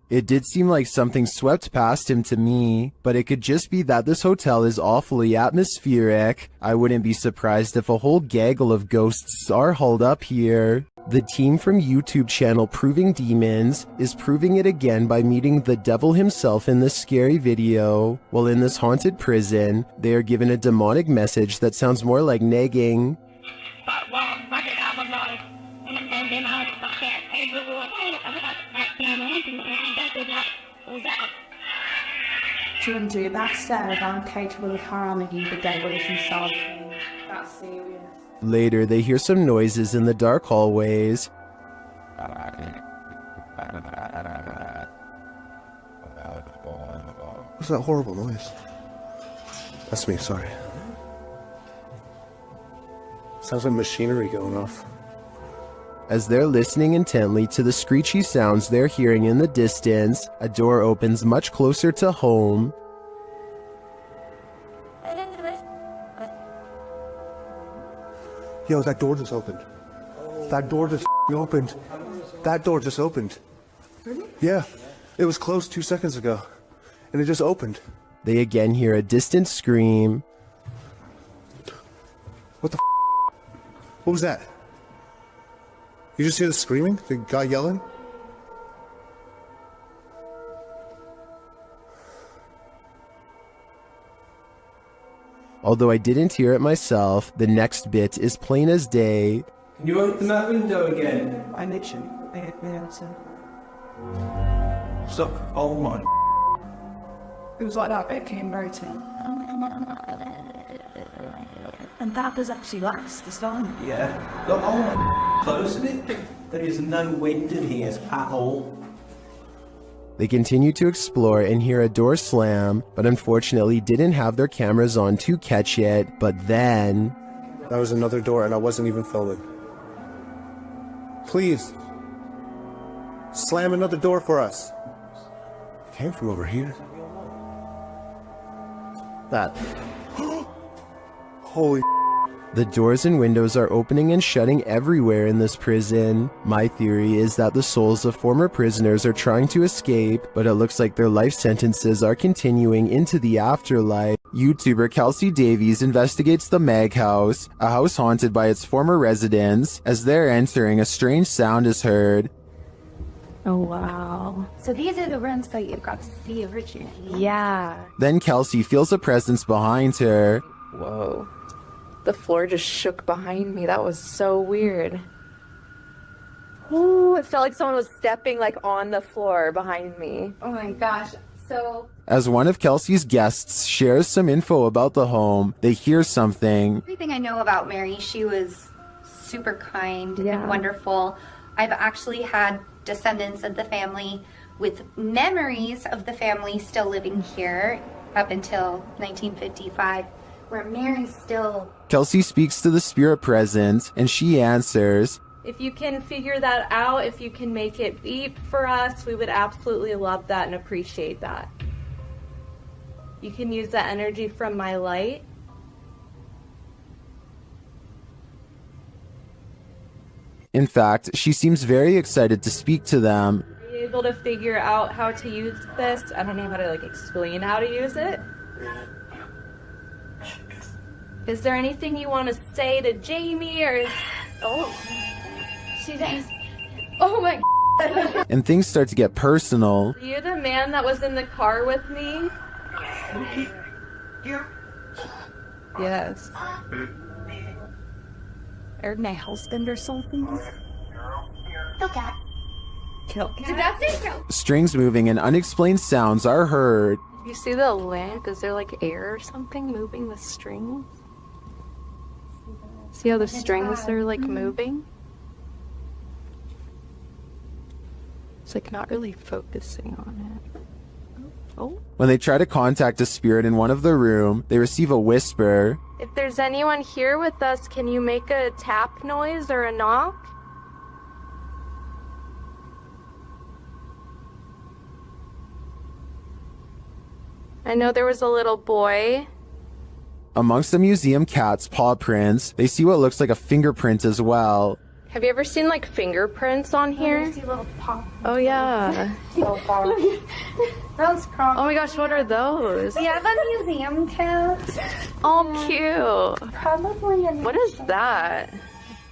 It did seem like something swept past him to me, but it could just be that this hotel is awfully atmospheric. I wouldn't be surprised if a whole gaggle of ghosts are hauled up here. The team from YouTube channel Proving Demons is proving it again by meeting the devil himself in this scary video. While in this haunted prison, they are given a demonic message that sounds more like nagging. Ginger, that said, I'm capable of harming you the day when you solve me. That's serious. Later, they hear some noises in the dark hallways. What's that horrible noise? That's me, sorry. Sounds like machinery going off. As they're listening intently to the screechy sounds they're hearing in the distance, a door opens much closer to home. Yo, that door just opened. That door just opened. That door just opened. Yeah, it was closed 2 seconds ago, and it just opened. They again hear a distant scream. What the What was that? You just hear the screaming? The guy yelling? Although I didn't hear it myself, the next bit is plain as day. Can you open that window again? I literally made the answer. Stop. Oh my. It was like that bit came rotating. And that does actually last this time. Yeah. Look, oh my. Closing it. There is no wind in here at all. They continue to explore and hear a door slam, but unfortunately didn't have their cameras on to catch it. But then... That was another door and I wasn't even filming. Please. Slam another door for us. It came from over here. That. Holy... The doors and windows are opening and shutting everywhere in this prison. My theory is that the souls of former prisoners are trying to escape, but it looks like their life sentences are continuing into the afterlife. YouTuber Kelsey Davies investigates the Mag House, a house haunted by its former residents. As they're entering, a strange sound is heard. Oh, wow. So these are the rooms that you got to see originally? Yeah. Then Kelsey feels a presence behind her. Whoa. The floor just shook behind me. That was so weird. Ooh, it felt like someone was stepping like on the floor behind me. Oh my gosh. So... As one of Kelsey's guests shares some info about the home, they hear something. Everything I know about Mary, she was super kind and wonderful. I've actually had descendants of the family with memories of the family still living here up until 1955, where Mary's still... Kelsey speaks to the spirit present, and she answers, If you can figure that out, if you can make it beep for us, we would absolutely love that and appreciate that. You can use that energy from my light. In fact, she seems very excited to speak to them. Are you able to figure out how to use this? I don't know how to like explain how to use it. Is there anything you want to say to Jamie or... Oh, she does. Oh my God. And things start to get personal. Are you the man that was in the car with me? Yes. Or my husband or something? Kill cat. Kill Did that say kill? Strings moving and unexplained sounds are heard. You see the lamp? Is there like air or something moving the strings? See how the strings are like moving? It's like not really focusing on it. Oh. When they try to contact a spirit in one of the room, they receive a whisper. If there's anyone here with us, can you make a tap noise or a knock? I know there was a little boy. Amongst the museum cat's paw prints, they see what looks like a fingerprint as well. Have you ever seen like fingerprints on here? Little pop. Oh yeah. So far. Those Oh my gosh, what are those? We have a museum cat. Oh, cute. Probably a... What is that?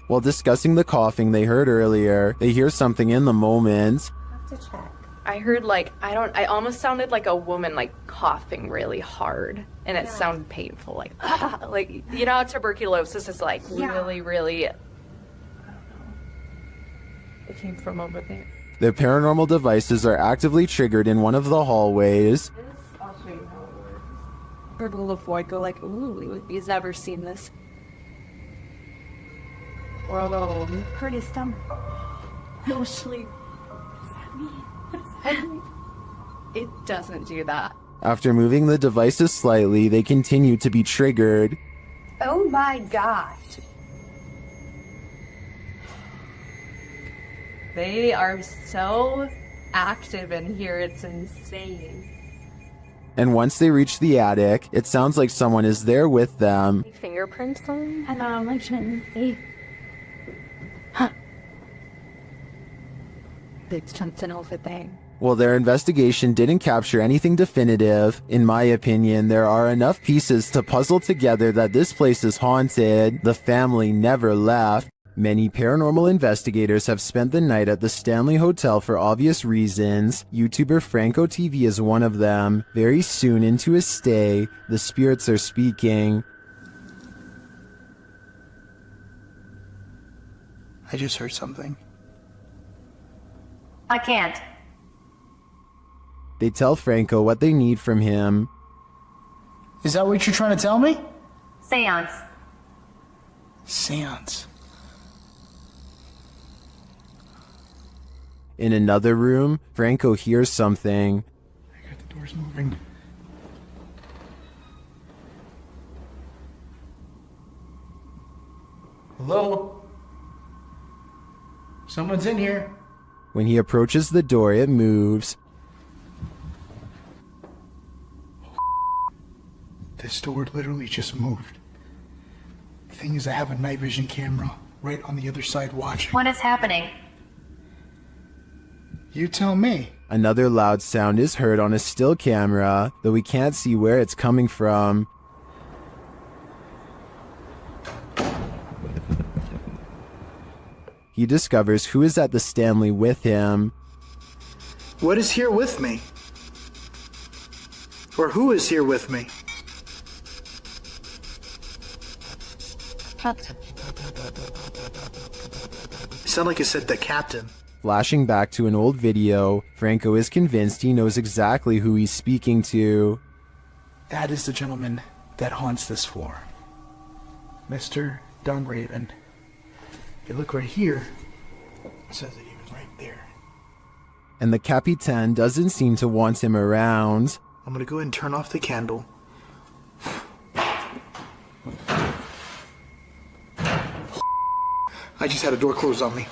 While discussing the coughing they heard earlier, they hear something in the moment. Have to check. I heard like, I almost sounded like a woman like coughing really hard. And it sounded painful, like, like, you know how tuberculosis is like really, really... It came from over there. Their paranormal devices are actively triggered in one of the hallways. I'll show you how uncomfortable before. I go like, ooh, he's never seen this. Or although hurt his stomach. He'll sleep. It doesn't do that. After moving the devices slightly, they continue to be triggered. Oh my god. They are so active in here, it's insane. And once they reach the attic, it sounds like someone is there with them. Fingerprints on? Hello, my chin. It's something over there. While their investigation didn't capture anything definitive, in my opinion, there are enough pieces to puzzle together that this place is haunted. The family never left. Many paranormal investigators have spent the night at the Stanley Hotel for obvious reasons. YouTuber Franco TV is one of them. Very soon into his stay, the spirits are speaking. I just heard something. I can't. They tell Franco what they need from him. Is that what you're trying to tell me? Seance. Seance. In another room, Franco hears something. The door's moving. Hello? Someone's in here. When he approaches the door, it moves. This door literally just moved. The thing is, I have a night vision camera right on the other side watching. What is happening? You tell me. Another loud sound is heard on a still camera, though we can't see where it's coming from. He discovers who is at the Stanley with him. What is here with me? Or who is here with me? Sound like it said the captain. Flashing back to an old video, Franco is convinced he knows exactly who he's speaking to. That is the gentleman that haunts this floor. Mr. Dunraven. You look right here, it says that he was right there. And the Capitan doesn't seem to want him around. I'm gonna go ahead and turn off the candle. I just had a door closed on me.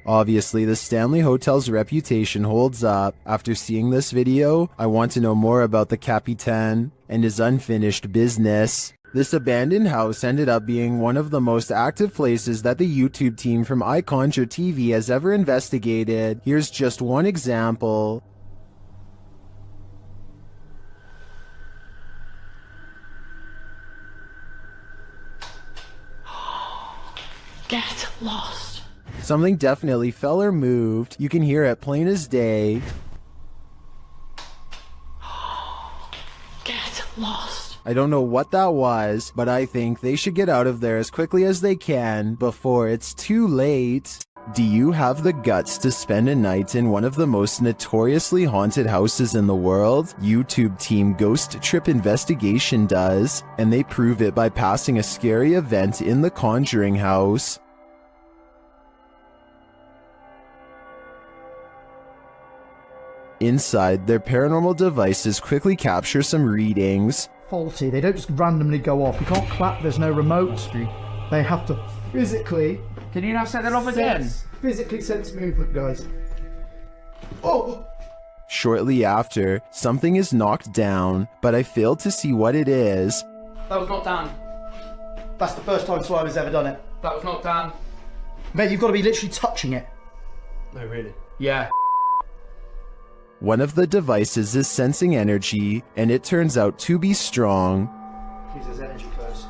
Obviously, the Stanley Hotel's reputation holds up. After seeing this video, I want to know more about the Capitan and his unfinished business. This abandoned house ended up being one of the most active places that the YouTube team from iConjure TV has ever investigated. Here's just one example. Get lost. Something definitely fell or moved. You can hear it plain as day. Get lost. I don't know what that was, but I think they should get out of there as quickly as they can before it's too late. Do you have the guts to spend a night in one of the most notoriously haunted houses in the world? YouTube team Ghost Trip Investigation does, and they prove it by passing a scary event in the Conjuring house. Inside, their paranormal devices quickly capture some readings. Faulty. They don't just randomly go off. You can't clap, there's no remote. They have to physically... Can you now set that off again? Physically sense movement, guys. Oh! Shortly after, something is knocked down, but I failed to see what it is. That was not done. That's the first time Slimer's ever done it. That was not done. Mate, you've got to be literally touching it. No, really? Yeah. One of the devices is sensing energy, and it turns out to be strong. Please, there's energy close.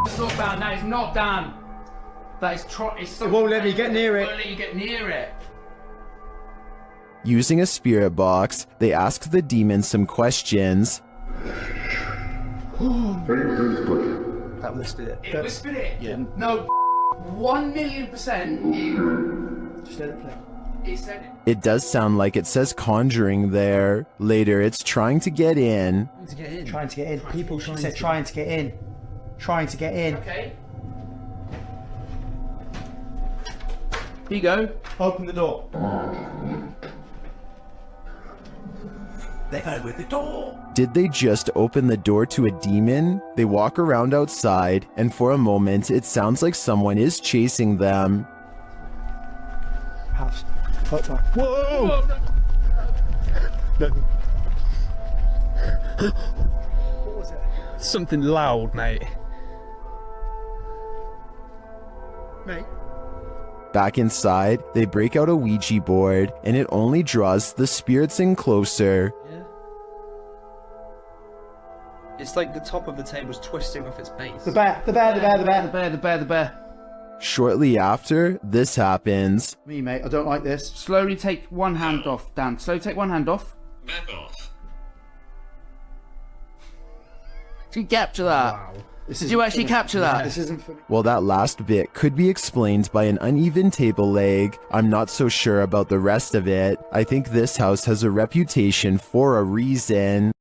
It's not done. That is not done. That is it's It won't let me get near it. It won't let you get near it. Using a spirit box, they ask the demon some questions. That whispered it. It whispered it? Yeah. No. 1,000,000%. Just let it play. It said it. It does sound like it says conjuring there. Later, it's trying to get in. Trying to get in. People should say trying to get in. Trying to get in. Okay. Here you go. Open the door. They opened the door. Did they just open the door to a demon? They walk around outside, and for a moment, it sounds like someone is chasing them. House. Whoa! What was it? Something loud, mate. Mate. Back inside, they break out a Ouija board, and it only draws the spirits in closer. Yeah. It's like the top of the table's twisting off its base. The bear, the bear, the bear, the bear, the bear, the bear, the bear. Shortly after, this happens. Me, mate, I don't like this. Slowly take one hand off, Dan. Slowly take one hand off. Back off. Did you capture that? Wow. Did you actually capture that? This isn't funny. Well, that last bit could be explained by an uneven table leg. I'm not so sure about the rest of it. I think this house has a reputation for a reason.